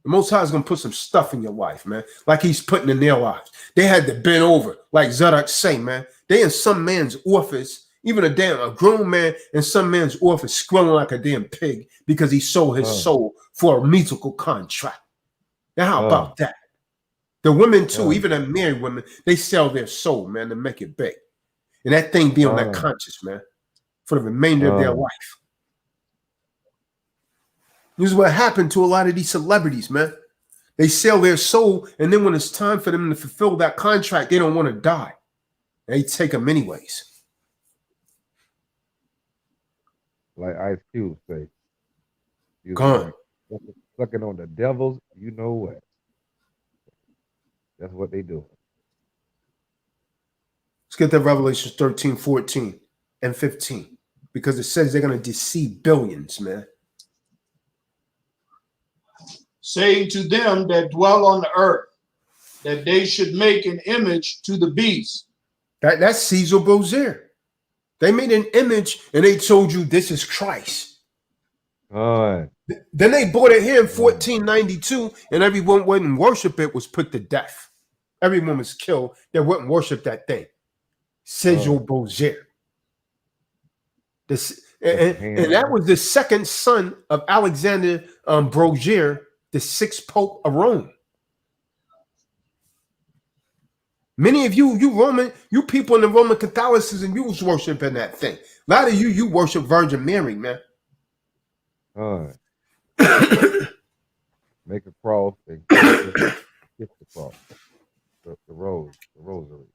The Most High is going to put some stuff in your life, man, like he's putting in their lives. They had to bend over, like Tazadaq say, man. They in some man's office, even a grown man in some man's office squealing like a damn pig because he sold his soul for a musical contract. Now, how about that? The women, too, even the married women, they sell their soul, man, to make it big. And that thing be on their conscience, man, for the remainder of their life. This is what happened to a lot of these celebrities, man. They sell their soul, and then when it's time for them to fulfill that contract, they don't want to die. They take them anyways. Like Ice Cube say. Gone. Sucking on the devils, you know what? That's what they do. Let's get that Revelation 13, 14, and 15. Because it says they're going to deceive billions, man. Saying to them that dwell on the earth, that they should make an image to the beast. That's Caesar Borgia. They made an image and they told you this is Christ. Then they brought it here in 1492, and everyone wouldn't worship it, was put to death. Everyone was killed that wouldn't worship that thing. Caesar Borgia. And that was the second son of Alexander Borgia, the sixth pope of Rome. Many of you people in the Roman Catholicism, you was worshiping that thing. A lot of you worship Virgin Mary, man. Make a cross and kiss the cross. The rosary.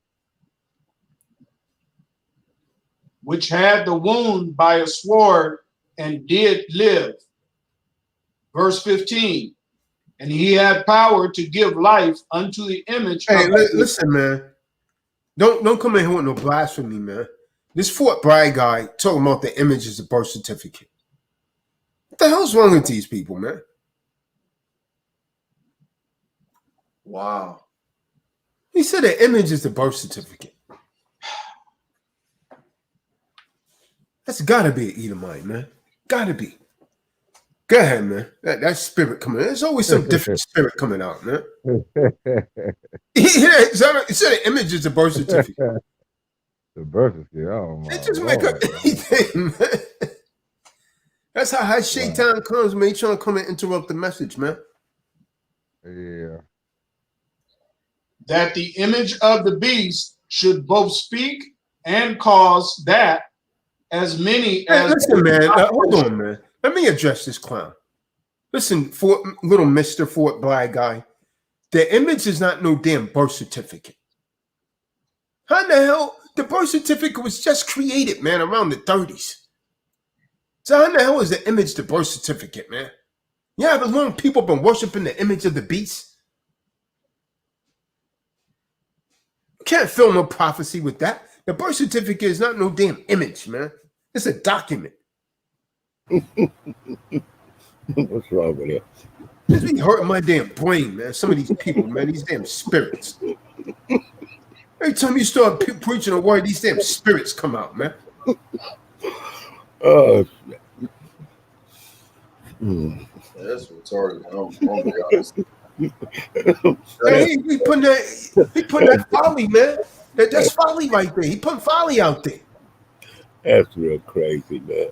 Which had the wound by a sword and did live. Verse 15. And he had power to give life unto the image. Hey, listen, man. Don't come in here with no blasphemy, man. This Fort Bragg guy talking about the image is a birth certificate. What the hell's wrong with these people, man? Wow. He said the image is the birth certificate. That's gotta be an Edomite, man. Gotta be. Go ahead, man. That spirit coming. There's always some different spirit coming out, man. He said the image is the birth certificate. The birth certificate. Oh my They just make up anything, man. That's how Shaitan comes, man. He trying to come and interrupt the message, man. Yeah. That the image of the beast should both speak and cause that as many as... Listen, man. Hold on, man. Let me address this clown. Listen, little Mr. Fort Black guy. The image is not no damn birth certificate. How in the hell? The birth certificate was just created, man, around the 30s. So how in the hell is the image the birth certificate, man? Yeah, but long people been worshiping the image of the beast. You can't fill no prophecy with that. The birth certificate is not no damn image, man. It's a document. What's wrong with it? This be hurting my damn brain, man. Some of these people, man, these damn spirits. Every time you start preaching a word, these damn spirits come out, man. Oh, That's retarded. I'm be honest. Hey, he putting that folly, man. That's folly right there. He putting folly out there. that's real crazy, man.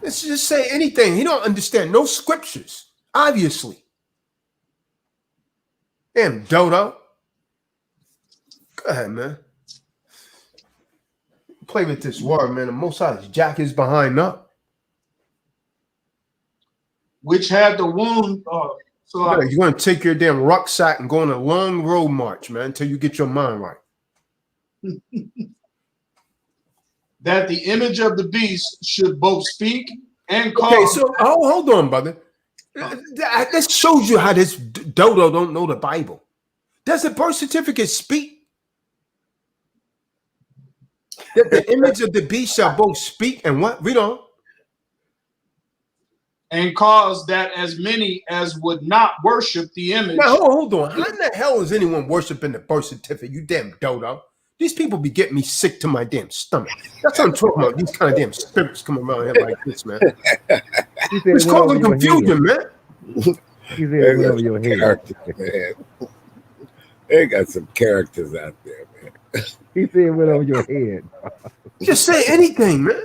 Let's just say anything. He don't understand no scriptures, obviously. Damn dodo. Go ahead, man. Play with this word, man. The Most High's jack is behind up. which had the wound. So You want to take your damn rucksack and go on a long road march, man, until you get your mind right. that the image of the beast should both speak and cause. Okay, so hold on, brother. This shows you how this dodo don't know the Bible. Does the birth certificate speak? That the image of the beast shall both speak and what? Read on. And cause that as many as would not worship the image. Now, hold on. How in the hell is anyone worshiping the birth certificate? You damn dodo. These people be getting me sick to my damn stomach. That's what I'm talking about. These kind of damn spirits come around here like this, man. It's causing confusion, man. They got your characters, man. They got some characters out there, man. He said it went over your head. Just say anything, man.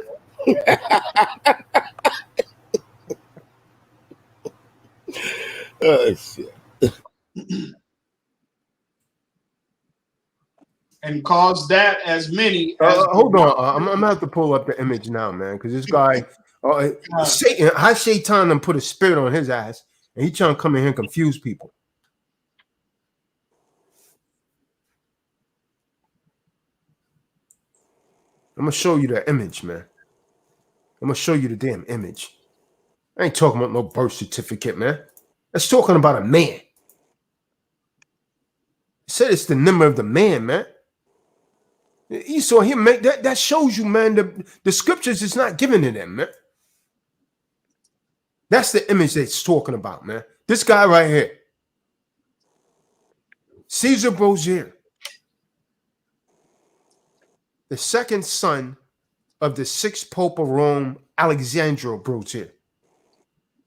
Oh, shit. And cause that as many as hold on. I'm gonna have to pull up the image now, man, because this guy, Satan, how Shaitan done put a spirit on his ass, and he trying to come in here and confuse people. I'm gonna show you the image, man. I'm gonna show you the damn image. I ain't talking about no birth certificate, man. That's talking about a man. It said it's the number of the man, man. You saw him make that. That shows you, man. The scriptures is not given to them, man. That's the image that's talking about, man. This guy right here, Caesar Borgia, the second son of the sixth Pope of Rome, Alexandra Borgia.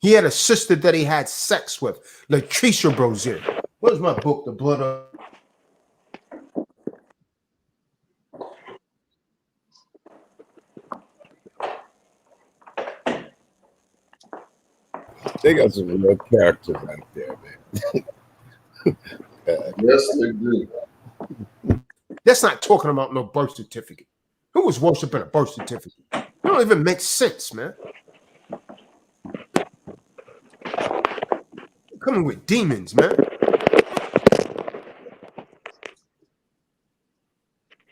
He had a sister that he had sex with, Latricia Borgia. Where's my book, The Blood of... They got some real characters out there, man. Yes, they do. That's not talking about no birth certificate. Who was worshiping a birth certificate? It don't even make sense, man. Coming with demons, man.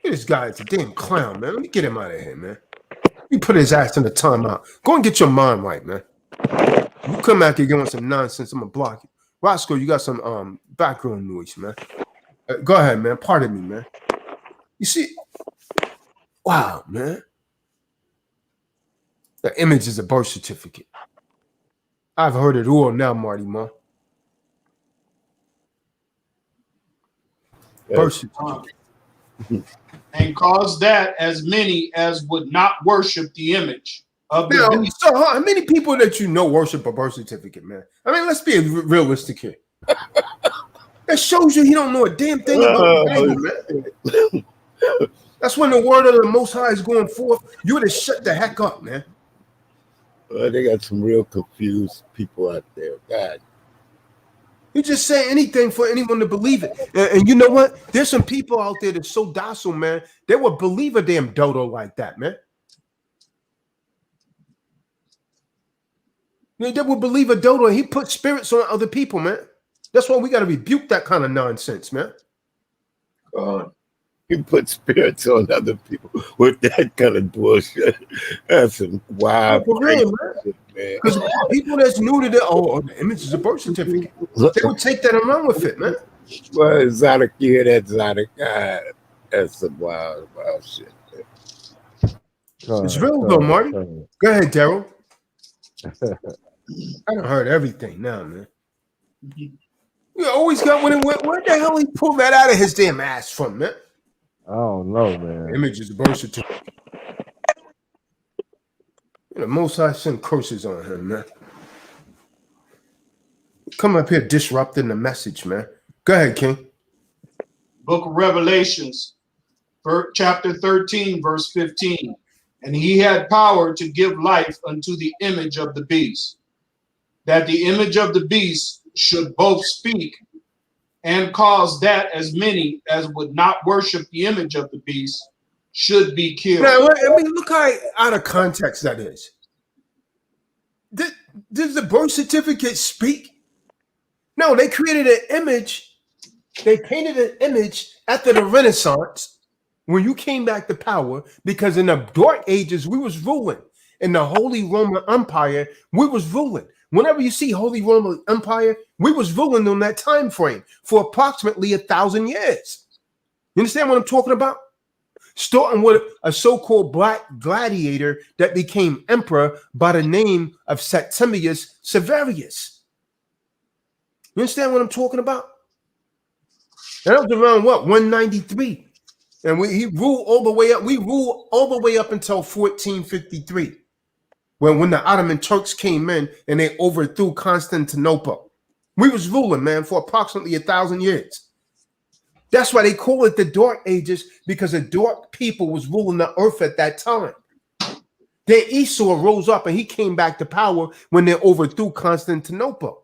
This guy is a damn clown, man. Let me get him out of here, man. You put his ass in the timeout. Go and get your mind right, man. You come out here giving some nonsense, I'm gonna block you. Roscoe, you got some background noise, man. Go ahead, man. Pardon me, man. You see, wow, man. The image is a birth certificate. I've heard it all now, Marty, man. Birth certificate. And cause that as many as would not worship the image of the Now, beast. so how many people that you know worship a birth certificate, man? I mean, let's be realistic here. That shows you he don't know a damn thing about the Bible, man. That's when the word of the Most High is going forth. You would have shut the heck up, man. They got some real confused people out there. God. You just say anything for anyone to believe it. And you know what? There's some people out there that's so docile, man. They would believe a damn dodo like that, man. They would believe a dodo. He put spirits on other people, man. That's why we got to rebuke that kind of nonsense, man. He put spirits on other people with that kind of bullshit. That's some wild man. Man. Because people that's new to the image is a birth certificate. They would take that around with it, man. Well, Tazadaq, you hear that, Tazadaq? God, that's some wild shit. It's real though, Marty. Go ahead, Daryl. I done heard everything now, man. You always got where the hell he pulled that out of his damn ass from, man? I don't know, man. Image is a birth certificate. The Most High sent curses on him, man. Come up here disrupting the message, man. Go ahead, King. Book of Revelations, chapter 13, verse 15. And he had power to give life unto the image of the beast, that the image of the beast should both speak and cause that as many as would not worship the image of the beast should be killed. Now, I mean, look how out of context that is. Does the birth certificate speak? No, they created an image. They painted an image after the Renaissance when you came back to power, because in the Dark Ages, we was ruling. In the Holy Roman Empire, we was ruling. Whenever you see Holy Roman Empire, we was ruling on that time frame for approximately 1,000 years. You understand what I'm talking about? Starting with a so-called black gladiator that became emperor by the name of Septimius Severus. You understand what I'm talking about? That was around what, 193, and he ruled all the way up. We ruled all the way up until 1453. When the Ottoman Turks came in and they overthrew Constantinople. We was ruling, man, for approximately 1,000 years. That's why they call it the Dark Ages, because the dark people was ruling the earth at that time. Then Esau rose up and he came back to power when they overthrew Constantinople.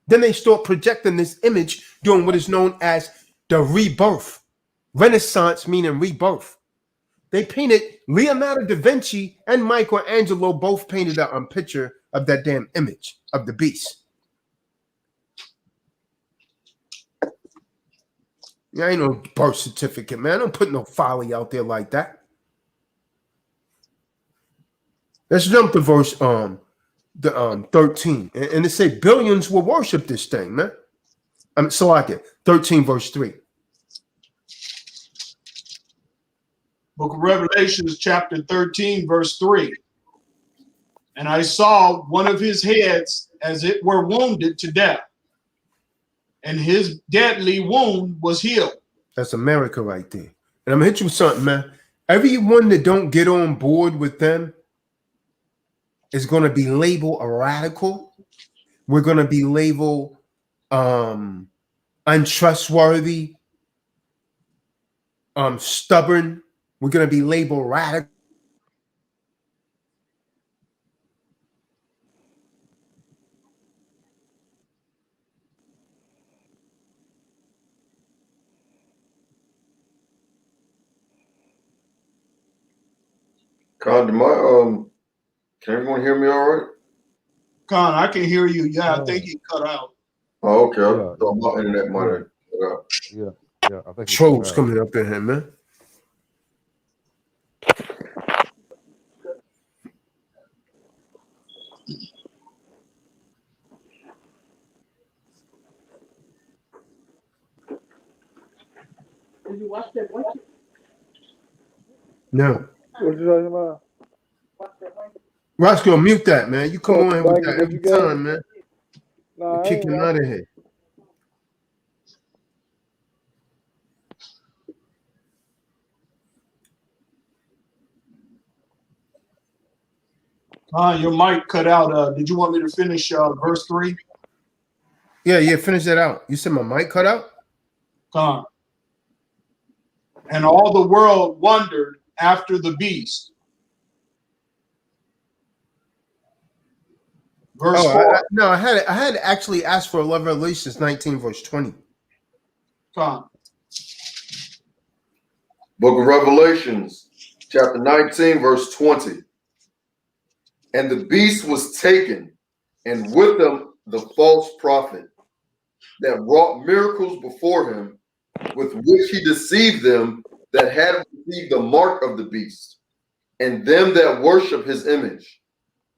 Then they start projecting this image doing what is known as the rebirth. Renaissance meaning rebirth. They painted, Leonardo da Vinci and Michelangelo both painted a picture of that damn image of the beast. Yeah, ain't no birth certificate, man. Don't put no folly out there like that. Let's jump to verse 13. And it say billions will worship this thing, man. I mean, so I get 13 verse 3. Book of Revelations, chapter 13, verse 3. And I saw one of his heads as it were wounded to death, and his deadly wound was healed. That's America right there. And I'm gonna hit you with something, man. Everyone that don't get on board with them is gonna be labeled a radical. We're gonna be labeled untrustworthy, stubborn. We're going to be labeled radical. Khan, can everyone hear me all right? Khan, I can hear you. Yeah, I think he cut out. Oh, okay. Yeah. I thought my internet might have cut out. Yeah. I think Trolls coming up in here, man. Did you watch that? No. What you talking about? Roscoe, mute that, man. You come on here with that What every you got? time, man. No, Kick him out of here. Your mic cut out. Did you want me to finish verse 3? Yeah, finish that out. You said my mic cut out? And all the world wondered after the beast. Verse 4. I had to actually ask for Revelations 19, verse 20. Book of Revelations, chapter 19, verse 20. And the beast was taken, and with him the false prophet that wrought miracles before him, with which he deceived them that had received the mark of the beast, and them that worship his image.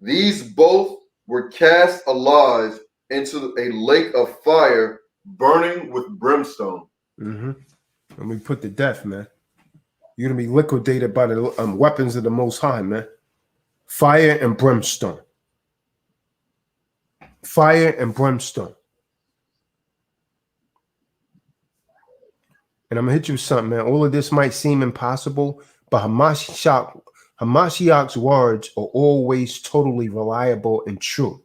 These both were cast alive into a lake of fire, burning with brimstone. And we put to death, man. You're gonna be liquidated by the weapons of the Most High, man. Fire and brimstone. Fire and brimstone. And I'm gonna hit you with something, man. All of this might seem impossible, but Hamashiach's words are always totally reliable and true.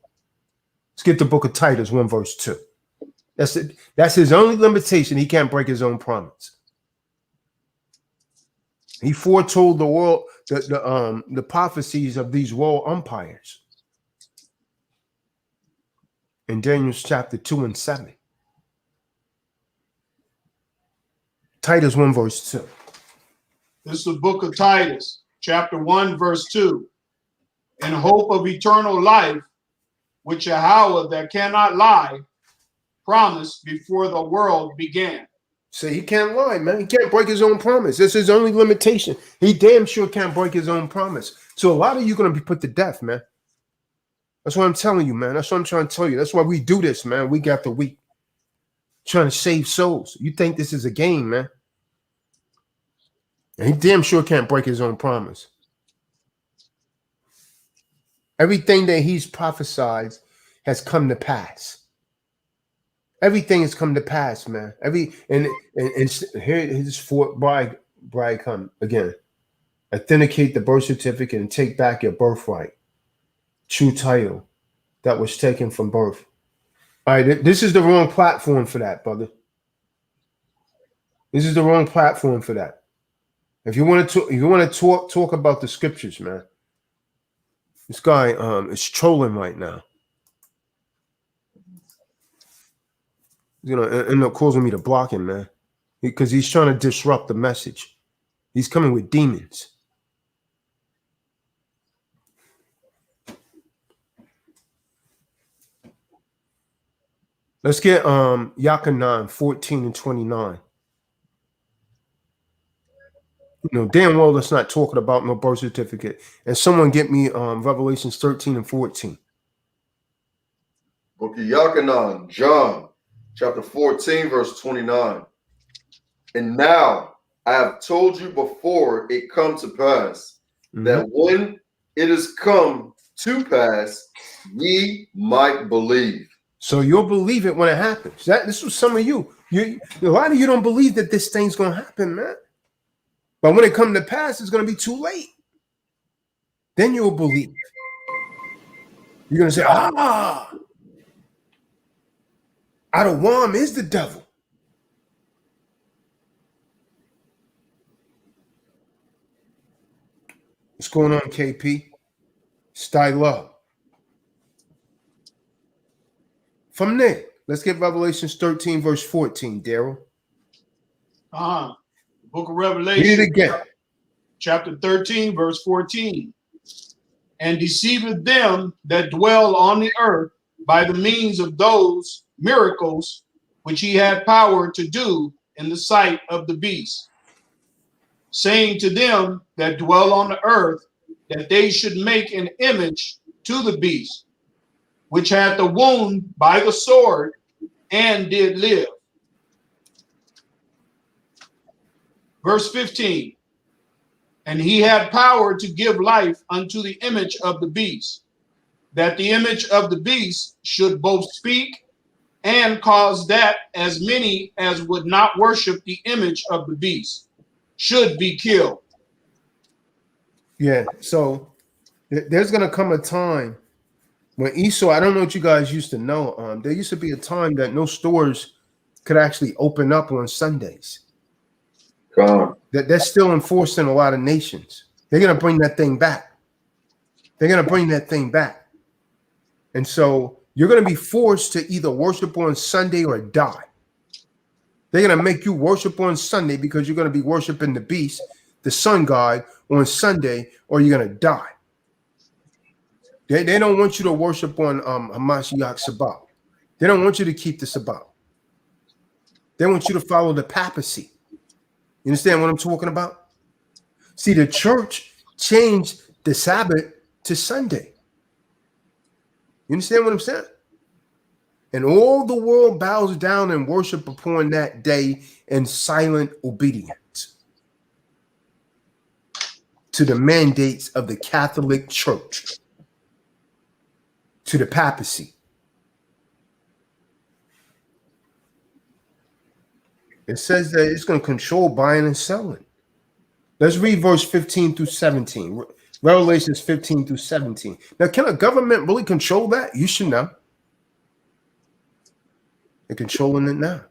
Let's get the book of Titus 1, verse 2. That's it. That's his only limitation. He can't break his own promise. He foretold the world, the prophecies of these world umpires in Daniel chapter 2 and 7. Titus 1, verse 2. This is the book of Titus, chapter 1, verse 2. In hope of eternal life, which Yahweh that cannot lie promised before the world began. So he can't lie, man. He can't break his own promise. That's his only limitation. He damn sure can't break his own promise. So a lot of you are going to be put to death, man. That's what I'm telling you, man. That's what I'm trying to tell you. That's why we do this, man, week after week. Trying to save souls. You think this is a game, man. And he damn sure can't break his own promise. Everything that he's prophesied has come to pass. Everything has come to pass, man. And here his fourth bride come again. Authenticate the birth certificate and take back your birthright. True title that was taken from birth. All right, this is the wrong platform for that, brother. This is the wrong platform for that. If you want to talk about the scriptures, man. This guy is trolling right now. You know, end up causing me to block him, man, because he's trying to disrupt the message. He's coming with demons. Let's get Yakanan 14 and 29. You know, damn well let's not talking about no birth certificate. And someone get me Revelations 13 and 14. Book of Yakanan, John, chapter 14, verse 29. And now I have told you before it come to pass, that when it is come to pass, ye might believe. So you'll believe it when it happens. This was some of you. A lot of you don't believe that this thing's gonna happen, man. But when it comes to pass, it's gonna be too late. Then you'll believe. You're gonna say, Adawam is the devil. What's going on, KP? Style up. From there, let's get Revelations 13, verse 14, Daryl. Book of Revelation. Read it again. Chapter 13, verse 14. And deceiveth them that dwell on the earth by the means of those miracles which he had power to do in the sight of the beast, saying to them that dwell on the earth that they should make an image to the beast, which had the wound by the sword and did live. Verse 15. And he had power to give life unto the image of the beast, that the image of the beast should both speak and cause that as many as would not worship the image of the beast should be killed. Yeah, so There's gonna come a time when Esau, I don't know what you guys used to know. There used to be a time that no stores could actually open up on Sundays. Khan. That's still enforced in a lot of nations. They're gonna bring that thing back. They're gonna bring that thing back. And so you're gonna be forced to either worship on Sunday or die. They're gonna make you worship on Sunday because you're gonna be worshiping the beast, the sun god, on Sunday, or you're gonna die. They don't want you to worship on Hamashiach Sabbath. They don't want you to keep the Sabbath. They want you to follow the papacy. You understand what I'm talking about? See, the church changed the Sabbath to Sunday. You understand what I'm saying? And all the world bows down and worship upon that day in silent obedience to the mandates of the Catholic Church, to the papacy. It says that it's going to control buying and selling. Let's read verse 15 through 17. Revelations 15 through 17. Now, can a government really control that? You should know. They're controlling it now.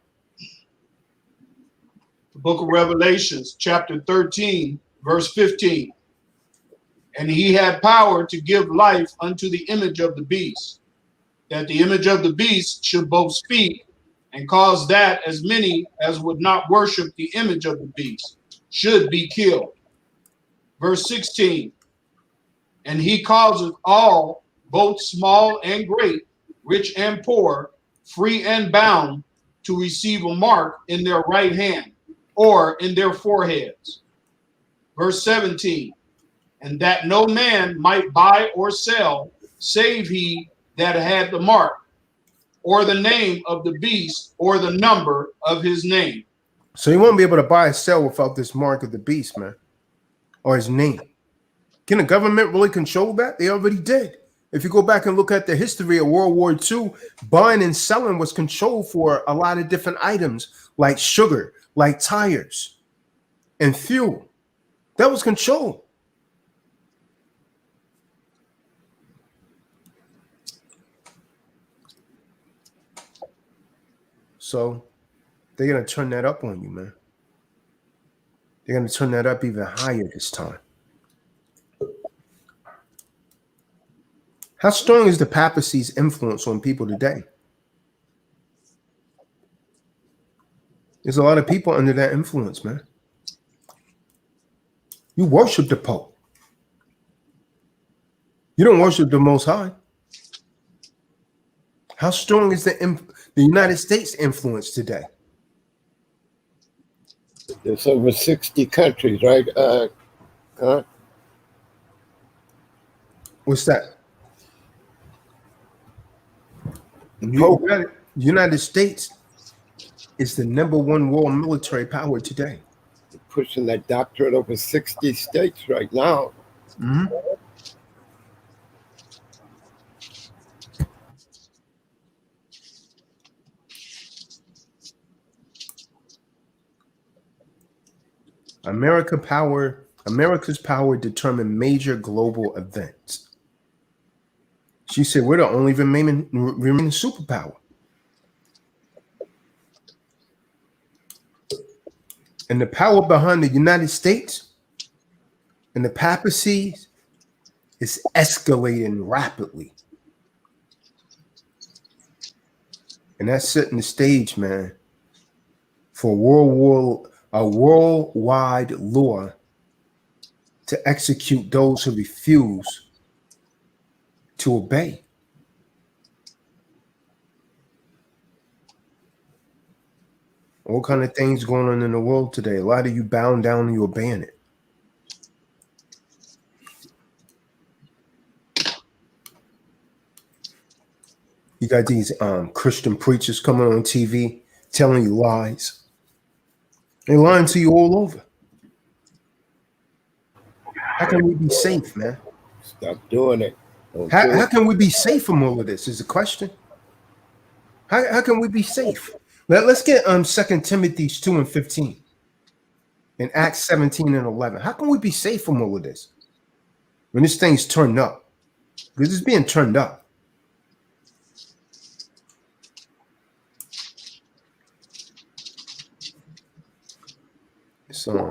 The book of Revelations, chapter 13, verse 15. And he had power to give life unto the image of the beast, that the image of the beast should both speak and cause that as many as would not worship the image of the beast should be killed. Verse 16. And he causeth all, both small and great, rich and poor, free and bound, to receive a mark in their right hand or in their foreheads. Verse 17. And that no man might buy or sell, save he that had the mark, or the name of the beast, or the number of his name. So you won't be able to buy or sell without this mark of the beast, man, or his name. Can the government really control that? They already did. If you go back and look at the history of World War II, buying and selling was controlled for a lot of different items like sugar, like tires, and fuel. That was controlled. So they're going to turn that up on you, man. They're going to turn that up even higher this time. How strong is the papacy's influence on people today? There's a lot of people under that influence, man. You worship the Pope. You don't worship the Most High. How strong is the United States influence today? There's over 60 countries, right? What's that? The United States is the #1 world military power today. They're pushing that doctrine over 60 states right now. Mm-hmm. America's power determine major global events. She said we're the only remaining superpower. And the power behind the United States and the papacy is escalating rapidly. And that's setting the stage, man, for a worldwide law to execute those who refuse to obey. All kind of things going on in the world today. A lot of you bound down and you obeying it. You got these Christian preachers coming on TV telling you lies. They're lying to you all over. How can we be safe, man? Stop doing it. How can we be safe from all of this is the question. How can we be safe? Let's get 2 Timothy 2:15 and Acts 17:11. How can we be safe from all of this? When this thing's turned up, because it's being turned up. So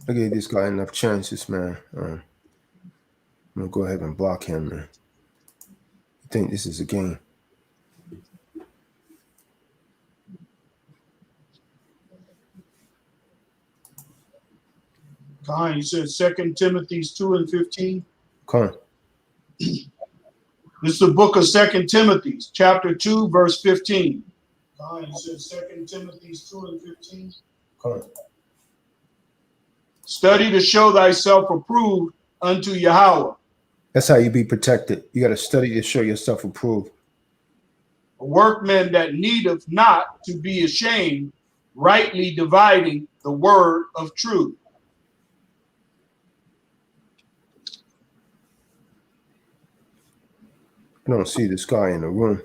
I gave this guy enough chances, man. I'm gonna go ahead and block him, man. I think this is a game. Kahan, you said 2 Timothy 2:15. Come on. This is the book of 2 Timothy, chapter 2, verse 15. Kahan, you said 2 Timothy 2:15. Come on. Study to show thyself approved unto Yahweh, That's how you be protected. You got to study to show yourself approved. a workman that needeth not to be ashamed, rightly dividing the word of truth. I don't see this guy in the room,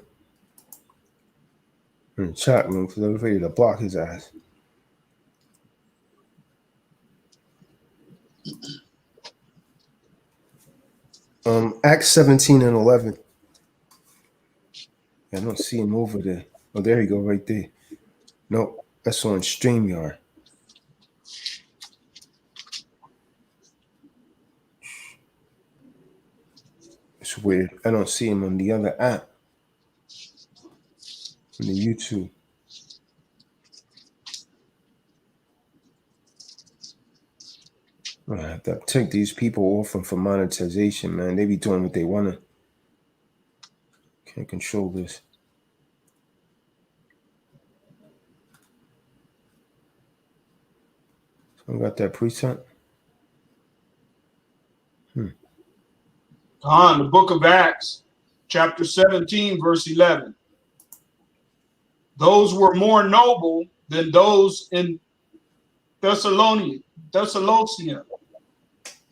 in the chat room, because I'm ready to block his ass. Acts 17 and 11. I don't see him over there. Oh, there you go, right there. No, that's on StreamYard. It's weird. I don't see him on the other app. On the YouTube. I have to take these people off them for monetization, man. They be doing what they want to. Can't control this. Someone got that preset? Kahan, the book of Acts, chapter 17, verse 11. Those were more noble than those in Thessalonica,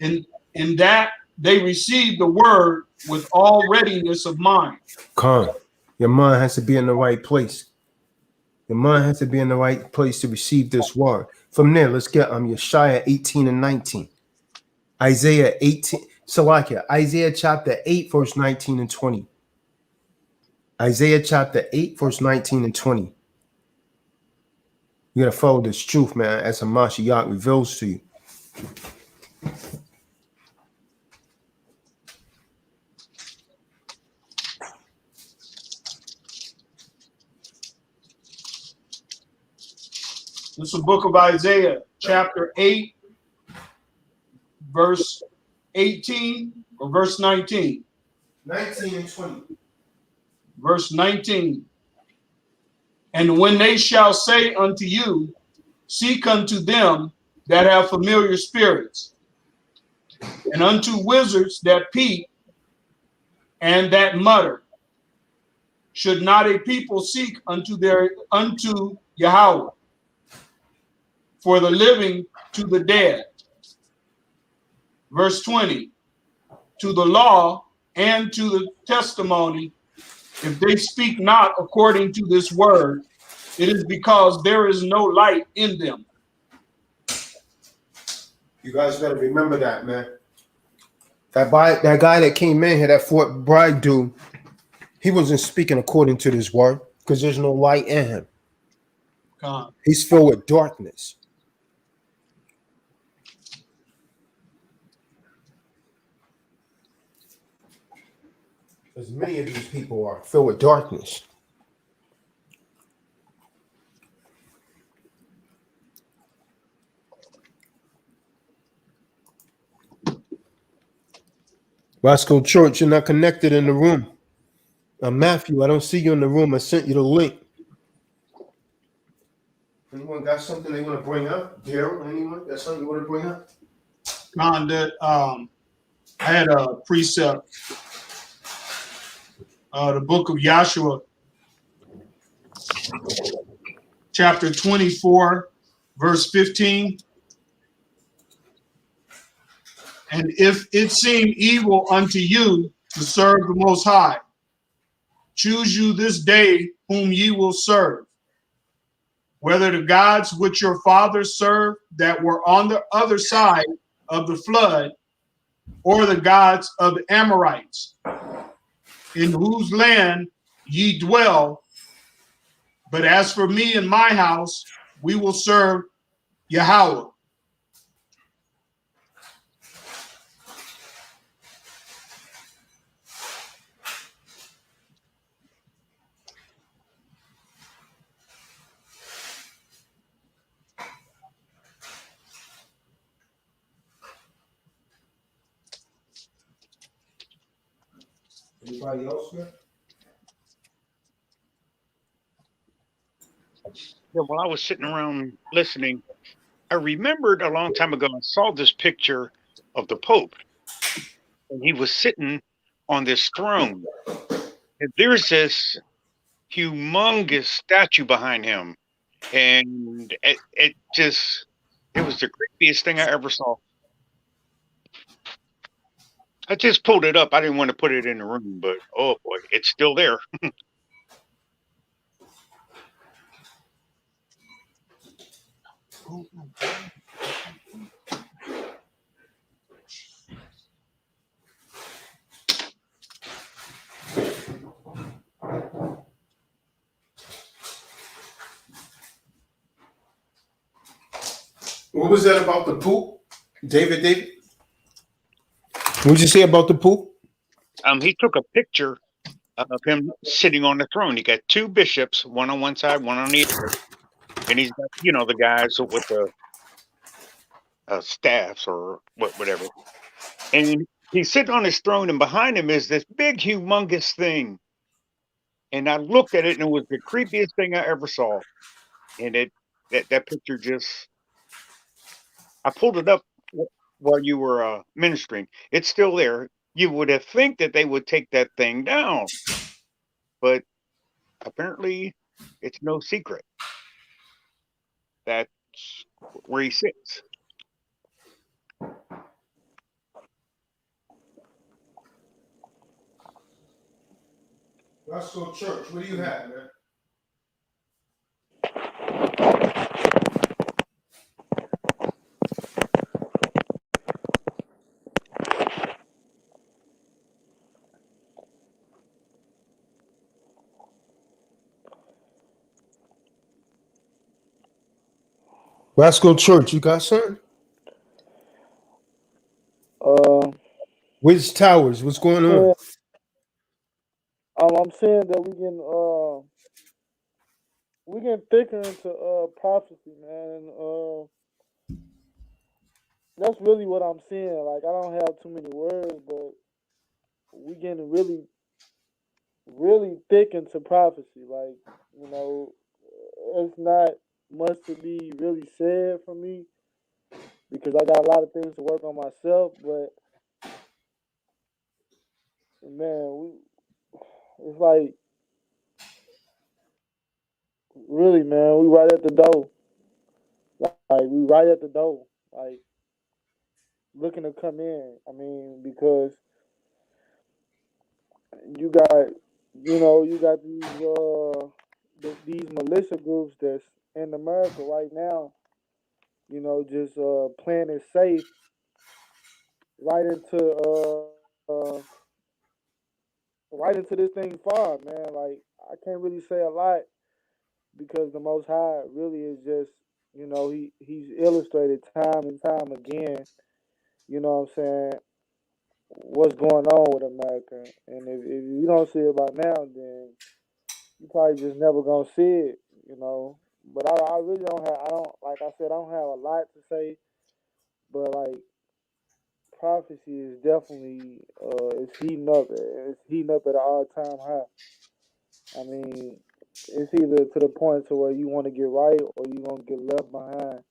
in that they received the word with all readiness of mind. Khan, your mind has to be in the right place. Your mind has to be in the right place to receive this word. From there, let's get Yeshaya 18 and 19. Isaiah 18, Salakia, Isaiah chapter 8, verse 19 and 20. Isaiah chapter 8, verse 19 and 20. You gotta follow this truth, man, as Hamashiach reveals to you. This is the book of Isaiah, chapter 8, verse 18 or verse 19. 19 and 20. Verse 19. And when they shall say unto you, seek unto them that have familiar spirits, and unto wizards that peep and that mutter, should not a people seek unto Yahweh, for the living to the dead? Verse 20, to the law and to the testimony, if they speak not according to this word, it is because there is no light in them. You guys better remember that, man. That guy that came in here, that Fort Bragg dude, he wasn't speaking according to this word because there's no light in him. He's filled with darkness. As many of these people are filled with darkness. Roscoe Church, you're not connected in the room. Matthew, I don't see you in the room. I sent you the link. Anyone got something they want to bring up? Daryl, anyone got something you want to bring up? I had a precept. The book of Joshua, chapter 24, verse 15. And if it seem evil unto you to serve the Most High, choose you this day whom ye will serve, whether the gods which your fathers served that were on the other side of the flood, or the gods of the Amorites, in whose land ye dwell. But as for me and my house, we will serve Yahweh. Anybody else, man? Yeah, while I was sitting around listening, I remembered a long time ago I saw this picture of the Pope, and he was sitting on this throne. And there's this humongous statue behind him, and it was the creepiest thing I ever saw. I just pulled it up. I didn't want to put it in the room, but oh boy, it's still there. What was that about the poop? David? What did you say about the poop? He took a picture of him sitting on the throne. He got two bishops, one on one side, one on the other, and he's got, the guys with the staffs or whatever. And he's sitting on his throne, and behind him is this big, humongous thing. And I looked at it, and it was the creepiest thing I ever saw. And that picture I pulled it up while you were ministering. It's still there. You would have think that they would take that thing down, but apparently it's no secret. That's where he sits. Let's go church. What do you have, man? Rascal Church, you got something? Which towers? What's going on? I'm saying that we getting thicker into prophecy, man. That's really what I'm seeing. Like, I don't have too many words, but we getting really, really thick into prophecy. Like, it's not much to be really said for me because I got a lot of things to work on myself. But man, it's like really, man, we right at the door. Like, we right at the door. Like, looking to come in. I mean, because you got, you got these militia groups that's in America right now. Just playing it safe right into this thing far, man. Like, I can't really say a lot because the Most High really is just, he's illustrated time and time again. You know what I'm saying? What's going on with America, and if you don't see it by now, then you probably just never gonna see it, But I really don't have. I don't like I said. I don't have a lot to say, but like prophecy is definitely it's heating up. It's heating up at an all-time high. I mean, it's either to the point to where you want to get right or you gonna get left behind.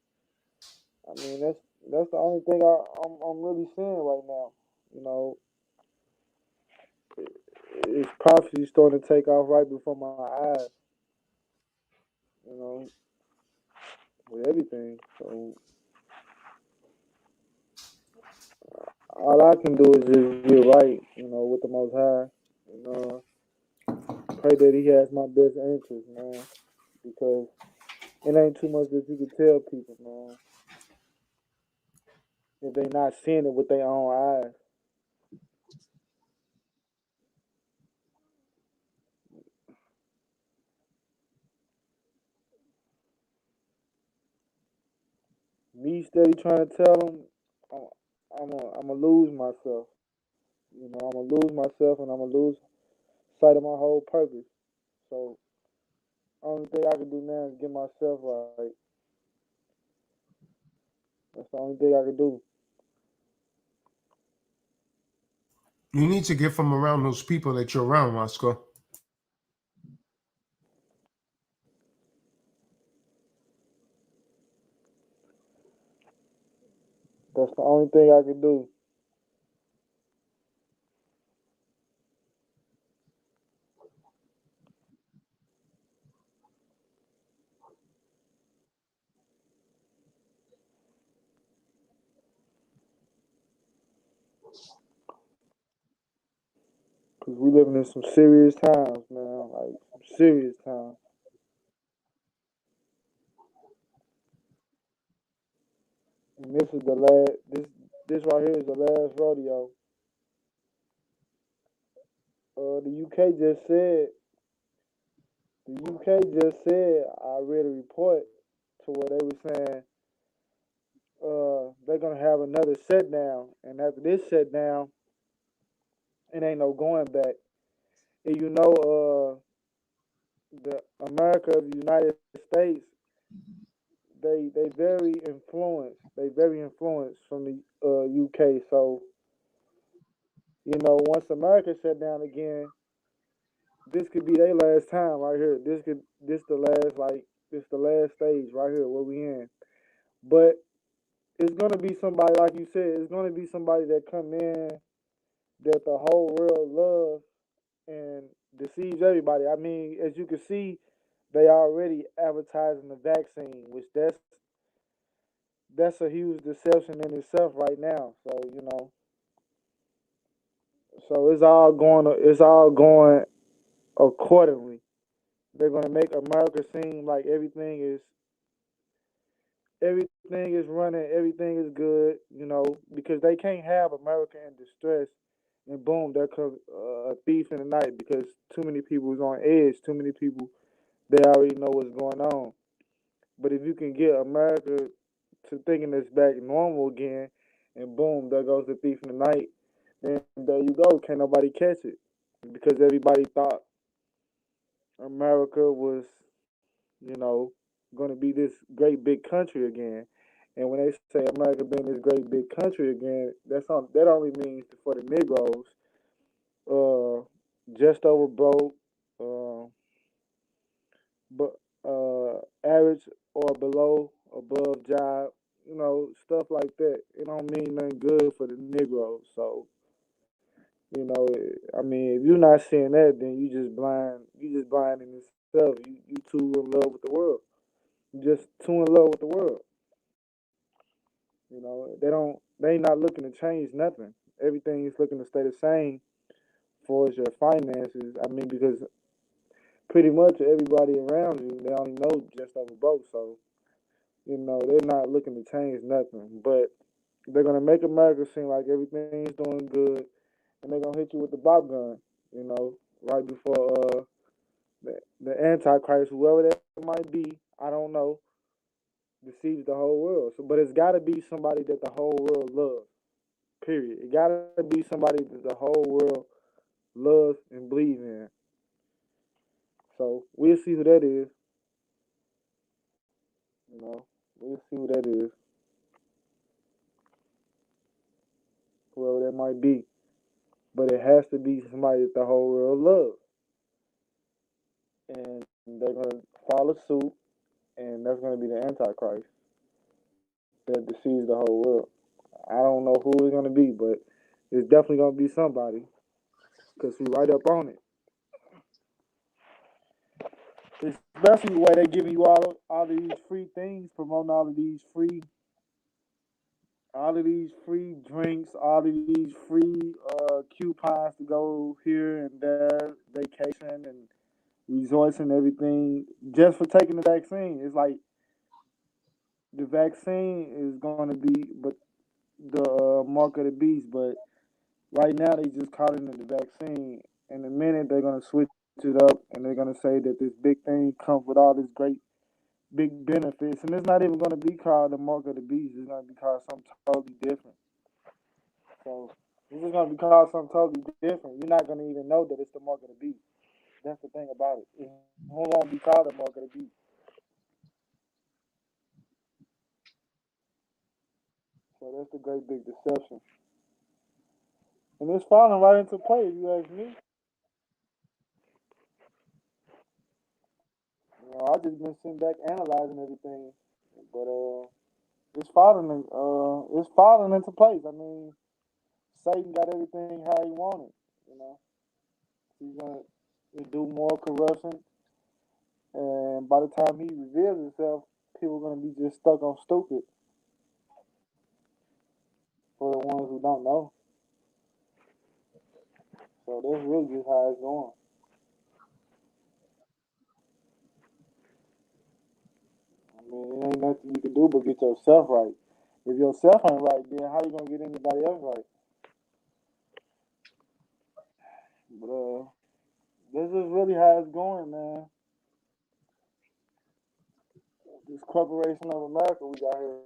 I mean, that's the only thing I'm really seeing right now. It's prophecy starting to take off right before my eyes. With everything. So all I can do is just get right, with the Most High. Pray that He has my best interest, man. Because it ain't too much that you can tell people, man, if they not seeing it with their own eyes. keep steady trying to tell them, I'm gonna lose myself. You know, I'm gonna lose myself, and I'm gonna lose sight of my whole purpose. So, only thing I can do now is get myself right. That's the only thing I can do. You need to get from around those people that you're around, Roscoe. That's the only thing I can do. Cause we living in some serious times, man. Like some serious times. And this is the last. This right here is the last rodeo. The UK just said. The UK just said. I read a report to where they were saying. They're gonna have another shutdown, and after this shutdown, it ain't no going back. And you know, the America of the United States, they very influenced. They very influenced from the UK. So you know, once America shut down again, this could be their last time right here. This the last stage right here where we in. But it's gonna be somebody like you said. It's gonna be somebody that come in that the whole world loves and deceives everybody. I mean, as you can see, they already advertising the vaccine, which that's a huge deception in itself right now. So you know, so it's all going accordingly. They're gonna make America seem like everything is running, everything is good, you know, because they can't have America in distress, and boom, there comes a thief in the night because too many people is on edge, too many people they already know what's going on. But if you can get America to thinking it's back normal again, and boom, there goes the thief in the night, then there you go, can't nobody catch it because everybody thought America was, you know, going to be this great big country again. And when they say America being this great big country again, that only means for the Negroes, uh, just over broke, uh, but average or below, above job, you know, stuff like that. It don't mean nothing good for the Negroes. So you know, I mean, if you're not seeing that, then you just blind. You just blind in yourself. You too in love with the world. You just too in love with the world. You know, they not looking to change nothing. Everything is looking to stay the same for as your finances. I mean, because pretty much everybody around you, they only know just over broke. So, you know, they're not looking to change nothing. But they're gonna make America seem like everything's doing good, and they're gonna hit you with the Bob gun. You know, right before the Antichrist, whoever that might be, I don't know, deceives the whole world. So, but it's got to be somebody that the whole world loves. Period. It got to be somebody that the whole world loves and believes in. So we'll see who that is. You know, we'll see who that is. Whoever that might be. But it has to be somebody that the whole world loves. And they're gonna follow suit, and that's gonna be the Antichrist that deceives the whole world. I don't know who it's gonna be, but it's definitely gonna be somebody because we right up on it. Especially the way they giving you all of these free things, promoting all of these free drinks, all of these free coupons to go here and there, vacation and resorts and everything, just for taking the vaccine. It's like the vaccine is going to be, but the mark of the beast. But right now they just calling it the vaccine. In a minute they're going to switch it up and they're going to say that this big thing comes with all this great big benefits, and it's not even going to be called the mark of the beast. It's going to be called something totally different. So it's just going to be called something totally different. You're not going to even know that it's the mark of the beast. That's the thing about it. It won't be called the mark of the beast. So that's the great big deception. And it's falling right into play, if you ask me. I just been sitting back analyzing everything, but it's falling into place. I mean, Satan got everything how he wanted. You know, he's gonna do more corruption, and by the time he reveals himself, people are gonna be just stuck on stupid. For the ones who don't know, so that's really just how it's going. I mean, it ain't nothing you can do but get yourself right. If yourself ain't right, then how you gonna get anybody else right? But this is really how it's going, man. This corporation of America we got here.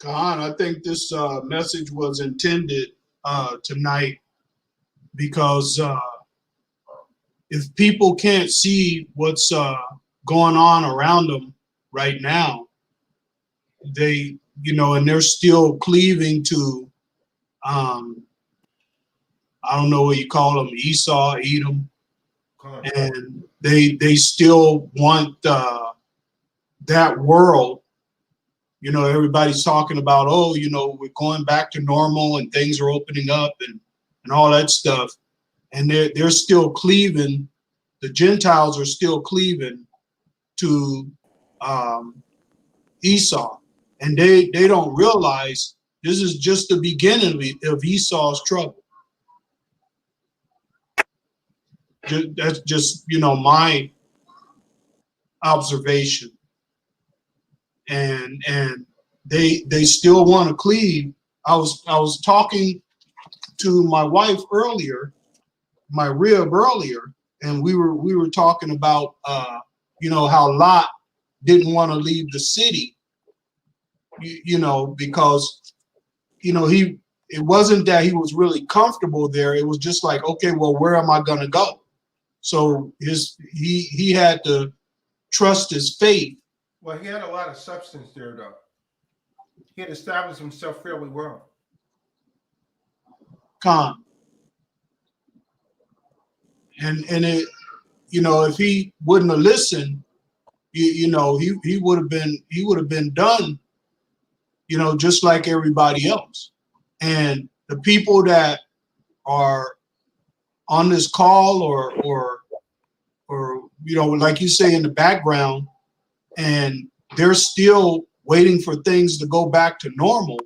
Kahan, I think this message was intended tonight because if people can't see what's going on around them right now, they, and they're still cleaving to, I don't know what you call them, Esau, Edom, and they still want that world. Everybody's talking about, oh, we're going back to normal and things are opening up and all that stuff. And they're still cleaving, the Gentiles are still cleaving to Esau. And they don't realize this is just the beginning of Esau's trouble. That's just, my observation. And they still want to cleave. I was talking to my wife earlier, my rib earlier, and we were talking about how Lot didn't want to leave the city, because it wasn't that he was really comfortable there. It was just like, okay, well, where am I gonna go? So he had to trust his faith. Well, he had a lot of substance there, though. He had established himself fairly well. Khan. And it, if he wouldn't have listened, he would have been done, just like everybody else. And the people that are on this call or like you say in the background, and they're still waiting for things to go back to normal,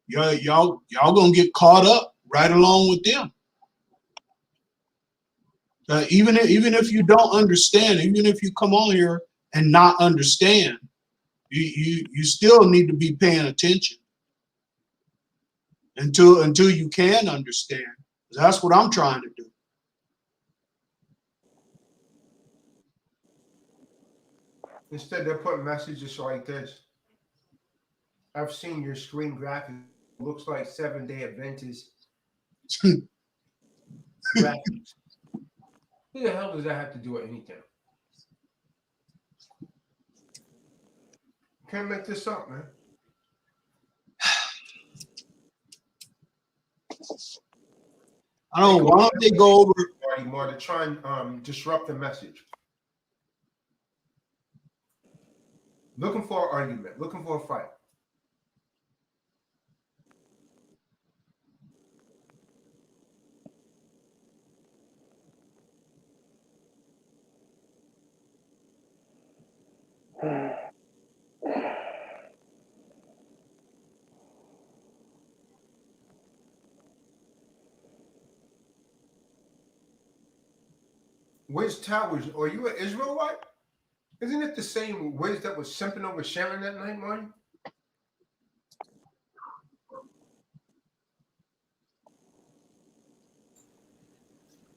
y'all gonna get caught up right along with them. Even if you don't understand, even if you come on here and not understand, you still need to be paying attention until you can understand. That's what I'm trying to do. Instead, they're putting messages like this. I've seen your screen graphic. It looks like 7-Day Adventist graphics. Who the hell does that have to do with anything? Can't make this up, man. I don't know. Why don't they go over more to try and disrupt the message? Looking for an argument, looking for a fight. Where's Towers? Are you an Israelite? Isn't it the same Wiz that was simping over Sharon that night, Marty?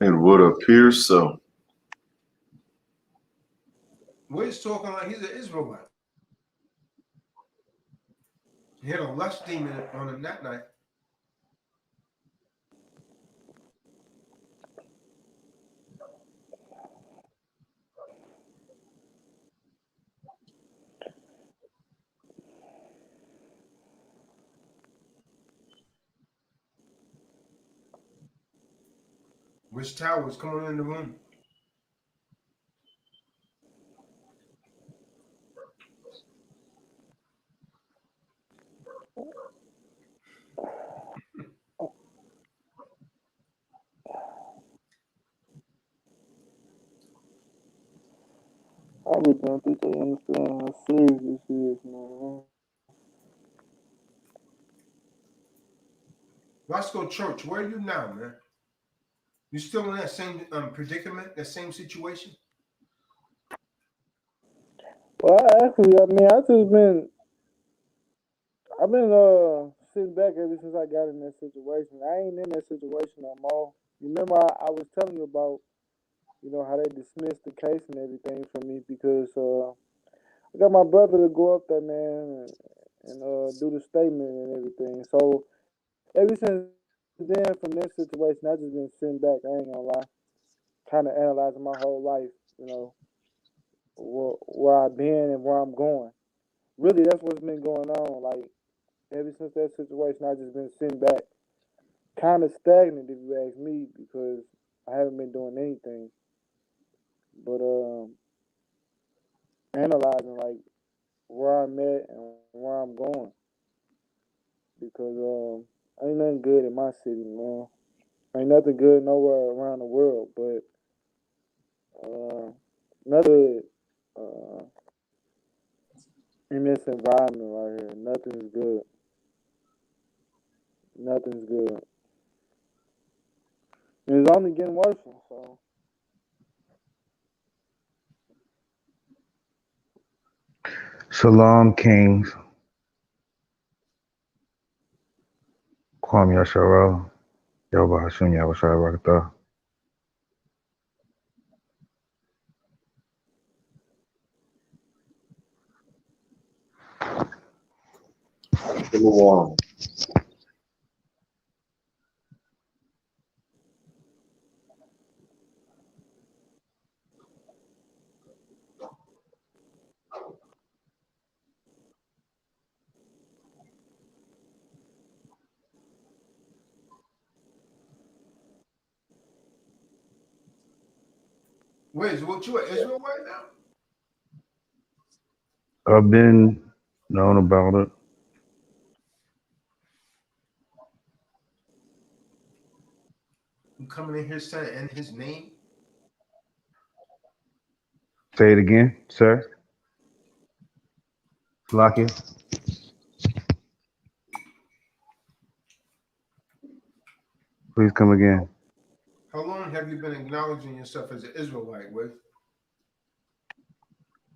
It would appear so. Wiz talking like he's an Israelite. He had a lust demon on him that night. Wiz Towers, come on in the room. I really don't think they understand how serious this is, man. Roscoe Church, where are you now, man? You still in that same predicament, that same situation? Well, actually, I mean, I've been sitting back ever since I got in that situation. I ain't in that situation no more. You remember I was telling you about, you know, how they dismissed the case and everything from me because I got my brother to go up there, man, and do the statement and everything. So ever since then, from that situation, I just been sitting back. I ain't gonna lie, kind of analyzing my whole life. You know, where I've been and where I'm going. Really, that's what's been going on. Like ever since that situation, I just been sitting back, kind of stagnant, if you ask me, because I haven't been doing anything but analyzing like where I'm at and where I'm going. Because ain't nothing good in my city, man. Ain't nothing good nowhere around the world, but nothing in this environment right here. Nothing's good. Nothing's good. And it's only getting worse. So Shalom, kings. Kwam Yasharel. Yoba Hashim Yabashai Rakatah. Shalom. Wiz, what you an Israelite now? I've been known about it. You coming in here saying in his name? Say it again, sir. Slakia. Please come again. How long have you been acknowledging yourself as an Israelite, Wiz?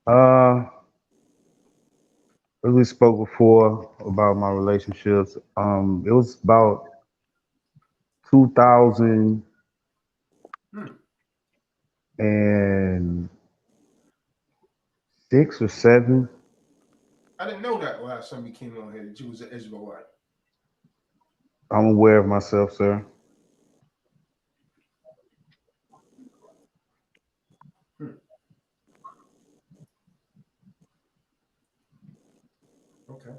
As we spoke before about my relationships, it was about 2006 or 7. I didn't know that last time you came on here that you was an Israelite. I'm aware of myself, sir. Okay.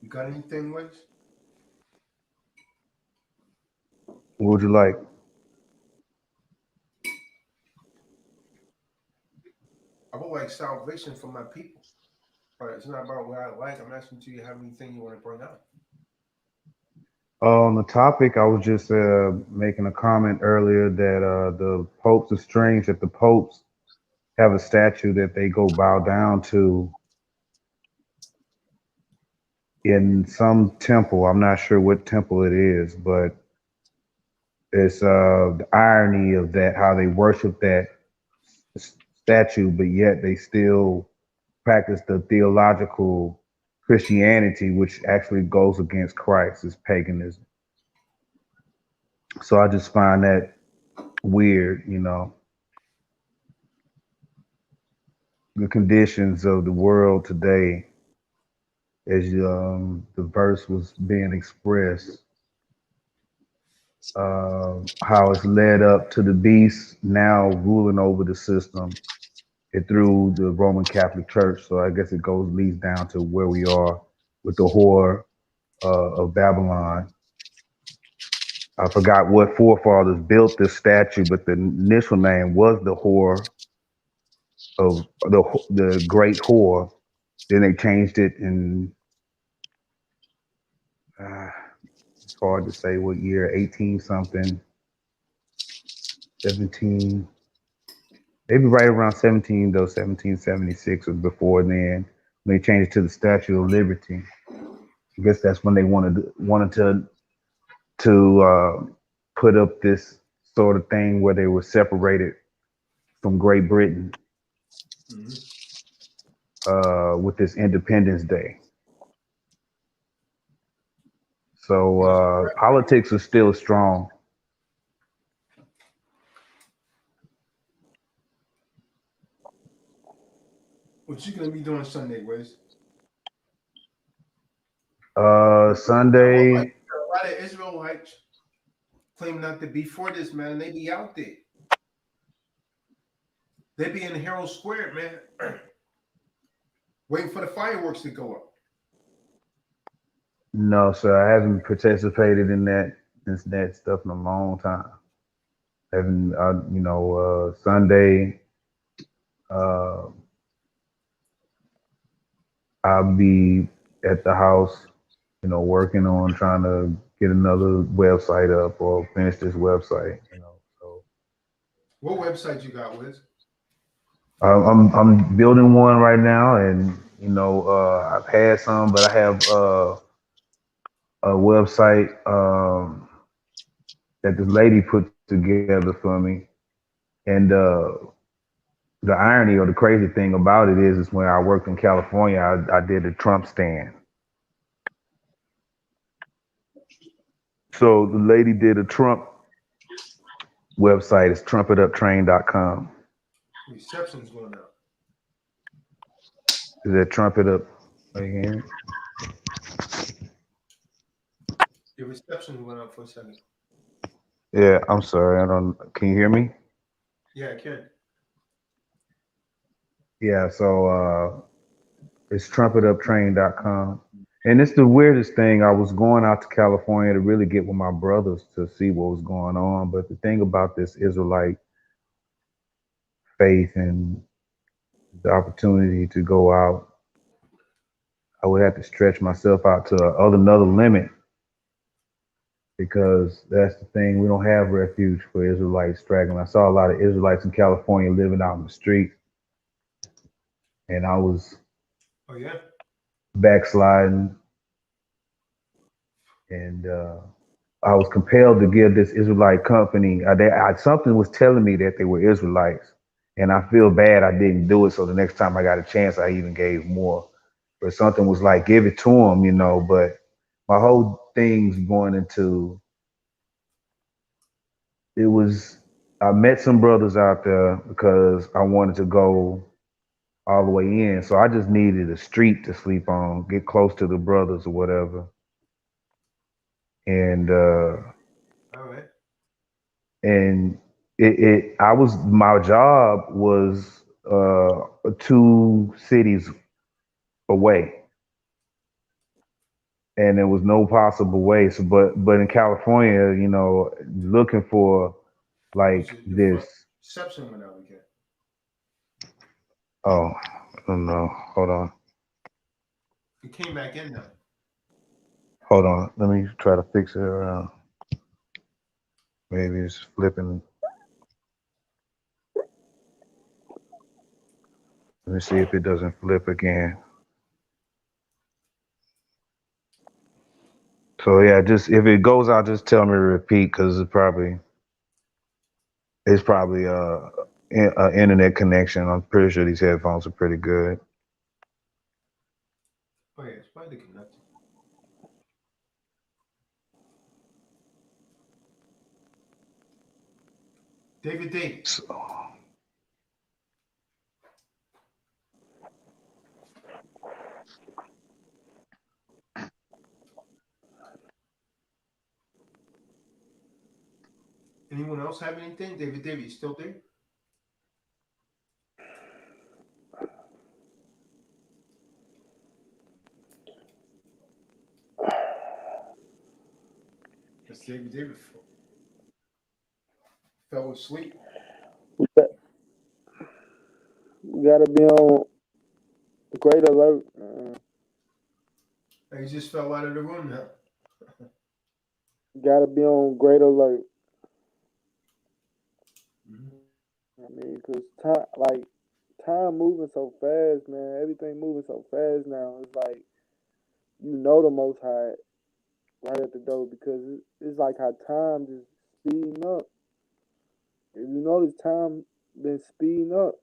You got anything, Wiz? What would you like? I would like salvation for my people. But it's not about what I like. I'm asking you, have anything you want to bring up? On the topic, I was just making a comment earlier that the popes, it's strange that the popes have a statue that they go bow down to in some temple. I'm not sure what temple it is, but it's the irony of that, how they worship that statue, but yet they still practice the theological Christianity, which actually goes against Christ, is paganism. So I just find that weird, you know. The conditions of the world today, as the verse was being expressed, how it's led up to the beast now ruling over the system and through the Roman Catholic Church. So I guess it leads down to where we are with the whore of Babylon. I forgot what forefathers built this statue, but the initial name was the whore of the great whore. Then they changed it in it's hard to say what year, 18 something, 17, maybe right around 17 though, 1776 or before then. When they changed it to the Statue of Liberty. I guess that's when they wanted to put up this sort of thing where they were separated from Great Britain with this Independence Day. So politics is still strong. What you gonna be doing Sunday, Wiz? Sunday. A lot of Israelites claim not to be for this, man. They be out there. They be in Herald Square, man, waiting for the fireworks to go up. No, sir, I haven't participated in that stuff in a long time. Haven't, Sunday. I'll be at the house, working on trying to get another website up or finish this website. So What website you got, Wiz? I'm building one right now, and I've had some, but I have a website that this lady put together for me, and the irony or the crazy thing about it is when I worked in California, I did a Trump stand. So the lady did a Trump website. It's trumpetuptrain.com. Reception's going up. Is that Trump It Up again? Your reception went up for a second. Yeah, I'm sorry. Can you hear me? Yeah, I can. Yeah, so it's trumpetuptrain.com. And it's the weirdest thing. I was going out to California to really get with my brothers to see what was going on. But the thing about this Israelite faith and the opportunity to go out, I would have to stretch myself out to another limit, because that's the thing. We don't have refuge for Israelites straggling. I saw a lot of Israelites in California living out in the street, and I was backsliding, and I was compelled to give this Israelite company. Something was telling me that they were Israelites, and I feel bad I didn't do it. So the next time I got a chance, I even gave more. But something was like, give it to them, But my whole thing's going into it was. I met some brothers out there because I wanted to go all the way in. So I just needed a street to sleep on, get close to the brothers or whatever. And all right. And my job was 2 cities away, and there was no possible way. So, but in California, looking for like this. Reception went out again. Oh, I don't know. Hold on. It came back in now. Hold on. Let me try to fix it around. Maybe it's flipping. Let me see if it doesn't flip again. So yeah, just if it goes out, just tell me to repeat because it's probably internet connection. I'm pretty sure these headphones are pretty good. Oh yeah, it's probably connected. David. So, Anyone else have anything? David, you still there? Because David fell asleep. We gotta be on great alert. He just fell out of the room now. Gotta be on great alert. Mm-hmm. I mean, cause time moving so fast, man. Everything moving so fast now. It's like the Most High right at the door because it's like how time just speeding up. If you notice, time been speeding up.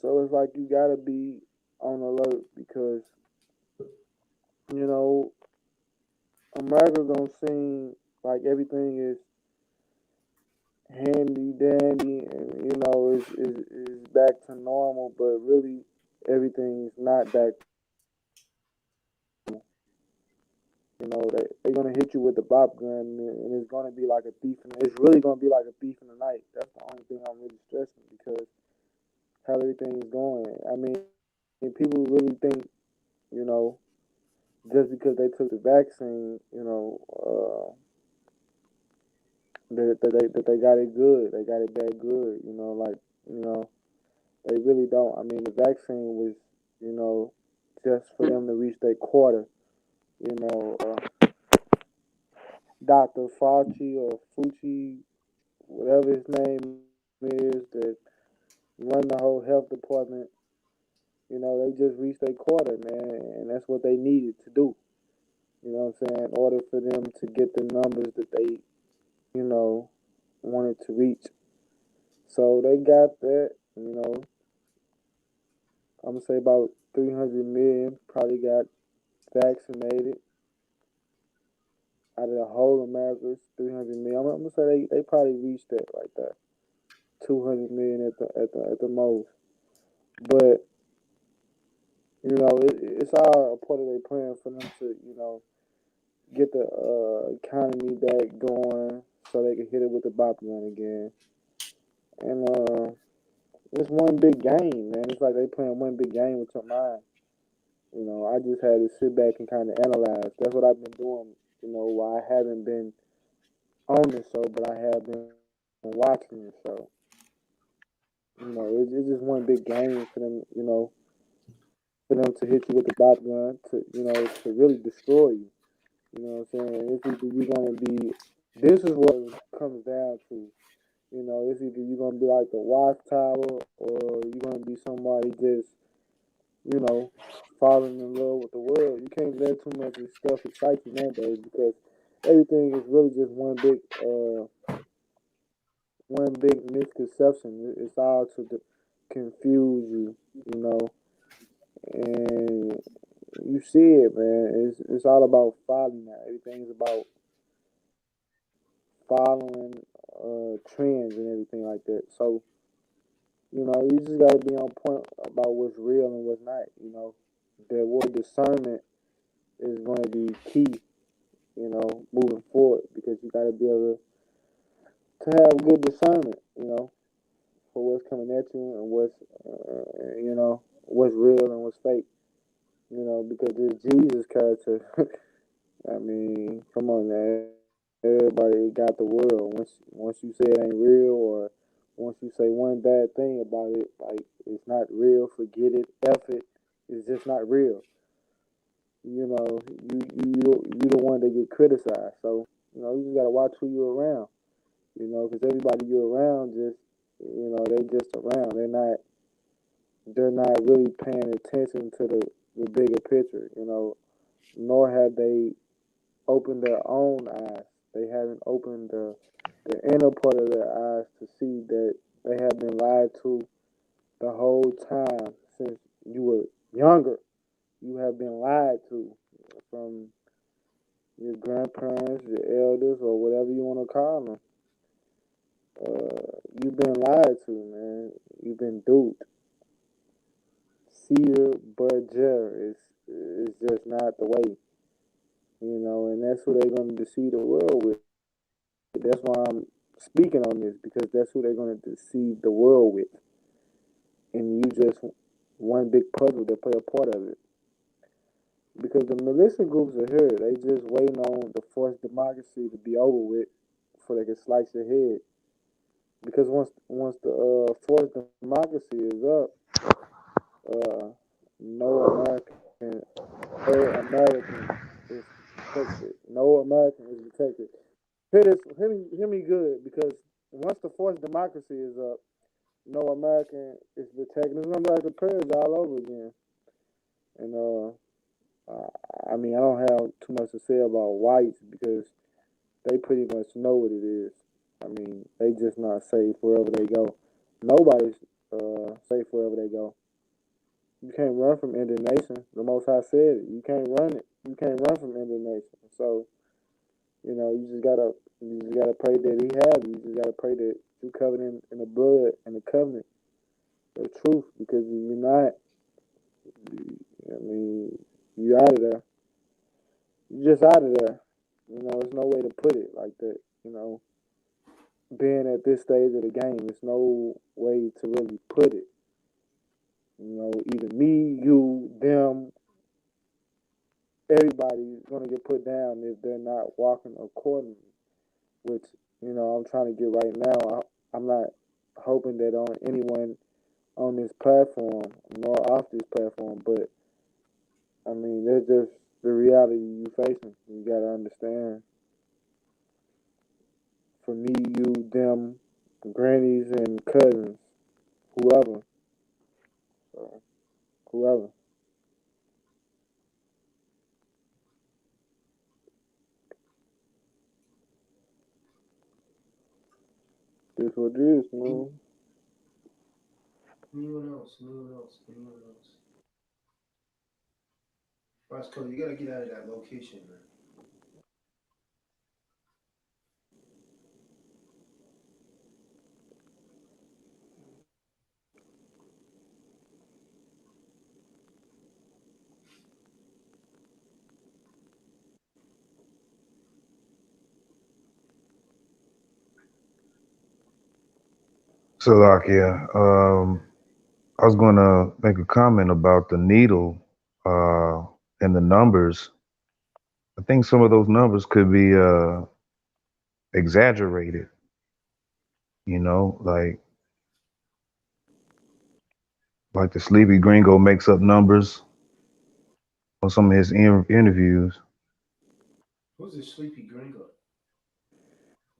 So it's like you gotta be on alert because you know America don't seem like everything is handy dandy and is back to normal, but really everything is not back. They're gonna hit you with the bop gun, and it's gonna be like a thief. It's really gonna be like a thief in the night. That's the only thing I'm really stressing because how everything is going. I mean, people really think, you know, just because they took the vaccine, that they got it good. They got it that good. They really don't. I mean, the vaccine was, just for them to reach their quarter. You know, Dr. Fauci or Fucci, whatever his name is, that run the whole health department. They just reached their quarter, man, and that's what they needed to do. You know what I'm saying? In order for them to get the numbers that they, wanted to reach. So they got that, I'm gonna say about 300 million probably got vaccinated out of the whole America. 300 million. I'm gonna say they probably reached that right there. 200 million at the most. But it's all a part of their plan for them to get the economy back going so they can hit it with the bop gun again. And it's one big game, man. It's like they playing one big game with your mind. I just had to sit back and kind of analyze. That's what I've been doing. While I haven't been on the show, but I have been watching the show. It's just one big game for them. For them to hit you with the bop gun to really destroy you. You know what I'm saying? It's either you're gonna be. This is what it comes down to. It's either you're gonna be like the watchtower or you're gonna be somebody just falling in love with the world. You can't let too much of stuff excite you nowadays because everything is really just one big misconception. It's all to confuse you, and you see it, man. It's all about following now. Everything's about following trends and everything like that. So you just got to be on point about what's real and what's not. That word discernment is going to be key. Moving forward because you got to be able to have good discernment. For what's coming at you and what's real and what's fake. Because this Jesus character, I mean, come on, man. Everybody got the world. Once you say it ain't real, or once you say one bad thing about it, like it's not real, forget it, F it. It's just not real. You the one that get criticized. So you just gotta watch who you're around. Because everybody you're around just they just around. They're not really paying attention to the bigger picture. nor have they opened their own eyes. They haven't opened the inner part of their eyes to see that they have been lied to the whole time since you were younger. You have been lied to from your grandparents, your elders, or whatever you want to call them. You've been lied to, man. You've been duped. Seer Budger is just not the way, and that's who they're going to deceive the world with. That's why I'm speaking on this, because that's who they're going to deceive the world with. And you just one big puzzle that play a part of it. Because the militia groups are here. They just waiting on the forced democracy to be over with before they can slice your head. Because once the forced democracy is up, no American is protected. No American is protected. Hear me good, because once the forced democracy is up, no American is protected. It's gonna be like a purge all over again. And I mean, I don't have too much to say about whites because they pretty much know what it is. I mean, they just not safe wherever they go. Nobody's safe wherever they go. You can't run from indignation. The Most High said it. You can't run it. You can't run from indignation. So, you just gotta pray that He have you. You just gotta pray that you covered in the blood and the covenant, the truth. Because if you're not, I mean, you're out of there. You're just out of there. There's no way to put it like that. Being at this stage of the game, there's no way to really put it. Either me, you, them, everybody's gonna get put down if they're not walking accordingly. Which I'm trying to get right now. I'm not hoping that on anyone on this platform nor off this platform, but I mean, that's just the reality you facing. You gotta understand. For me, you, them, grannies, and cousins, whoever. So, whoever. This what it is, man. Anyone else? Roscoe, you gotta get out of that location, man. Salakia. I was going to make a comment about the needle and the numbers. I think some of those numbers could be exaggerated. Like the Sleepy Gringo makes up numbers on some of his interviews. Who's this sleepy gringo?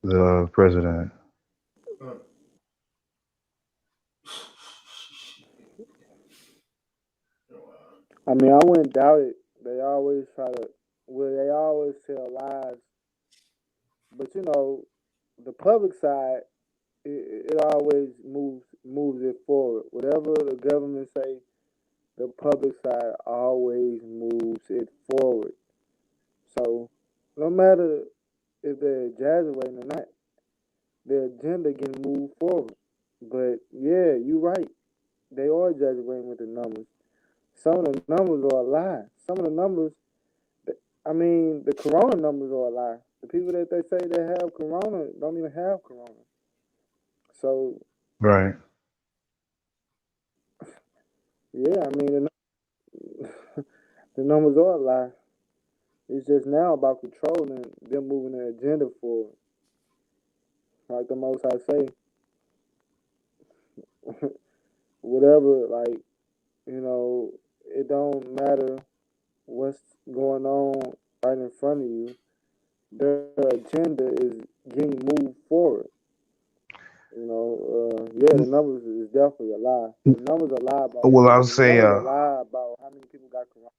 The president. Huh. I mean, I wouldn't doubt it. They always they always tell lies. But the public side, it always moves it forward. Whatever the government say, the public side always moves it forward. So no matter if they're exaggerating or not, their agenda can move forward. But yeah, you're right. They are exaggerating with the numbers. Some of the numbers are a lie. Some of the numbers, the corona numbers are a lie. The people that they say they have corona don't even have corona. So Right. yeah, I mean the numbers are a lie. It's just now about controlling them, moving their agenda forward. Like the Most I say, whatever. It don't matter what's going on right in front of you. Their agenda is getting moved forward. The numbers is definitely a lie. The numbers are a lie about Well, I'll the say, numbers are a lie about how many people got corona.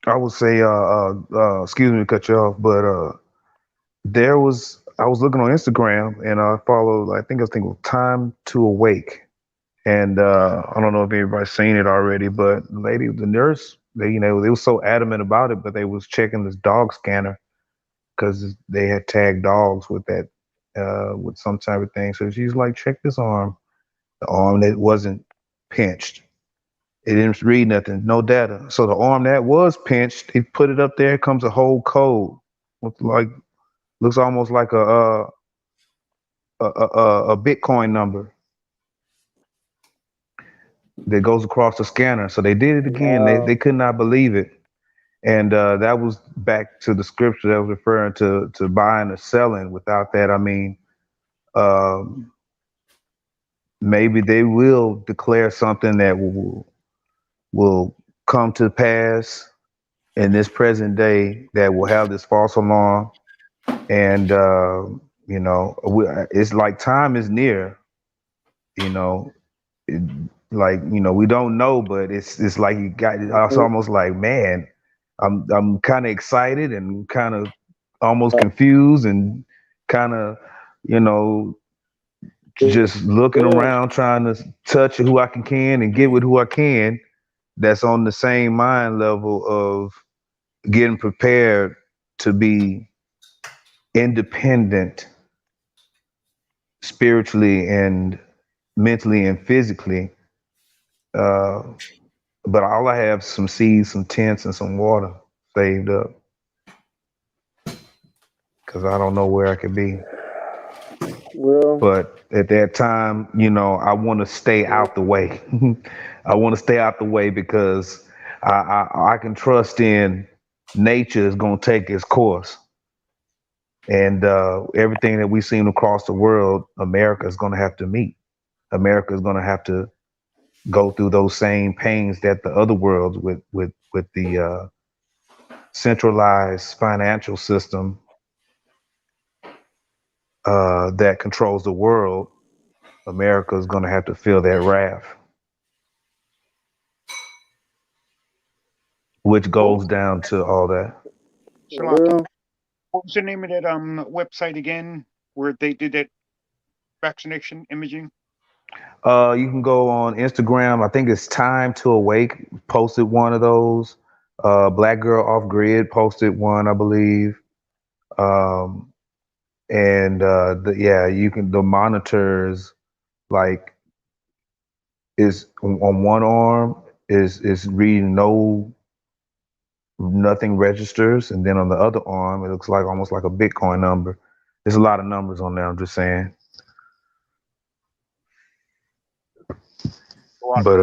I would say, excuse me to cut you off, but I was looking on Instagram and I followed, I think it was Time to Awake. And I don't know if everybody's seen it already, but the nurse, they was so adamant about it, but they was checking this dog scanner because they had tagged dogs with that, with some type of thing. So she's like, check this arm, the arm that wasn't pinched. It didn't read nothing, no data. So the arm that was pinched, he put it up there. Comes a whole code, looks almost like a Bitcoin number that goes across the scanner. So they did it again. Wow. They could not believe it, and that was back to the scripture that was referring to buying or selling. Without that, I mean, um, maybe they will declare something that will come to pass in this present day that will have this false alarm. And it's like time is near. You know, it, we don't know, but it's like you got. It's almost like, man, I'm kind of excited and kind of almost confused and kind of you know just looking Yeah. around trying to touch who I can and get with who I can. That's on the same mind level of getting prepared to be independent spiritually and mentally and physically. Uh, but all I have is some seeds, some tents, and some water saved up because I don't know where I could be. Well, But at that time, I want to stay out the way. I want to stay out the way because I can trust in nature is going to take its course. And everything that we've seen across the world, America is going to have to meet. America is going to have to go through those same pains that the other worlds with the centralized financial system that controls the world. America is going to have to feel that wrath, which goes down to all that. Shalaki, well, what was the name of that website again where they did that vaccination imaging? You can go on Instagram. I think it's Time to Awake. Posted one of those. Black Girl Off Grid posted one, I believe. Um, and you can the monitors like is on one arm is reading nothing registers, and then on the other arm it looks like almost like a Bitcoin number. There's a lot of numbers on there. I'm just saying. But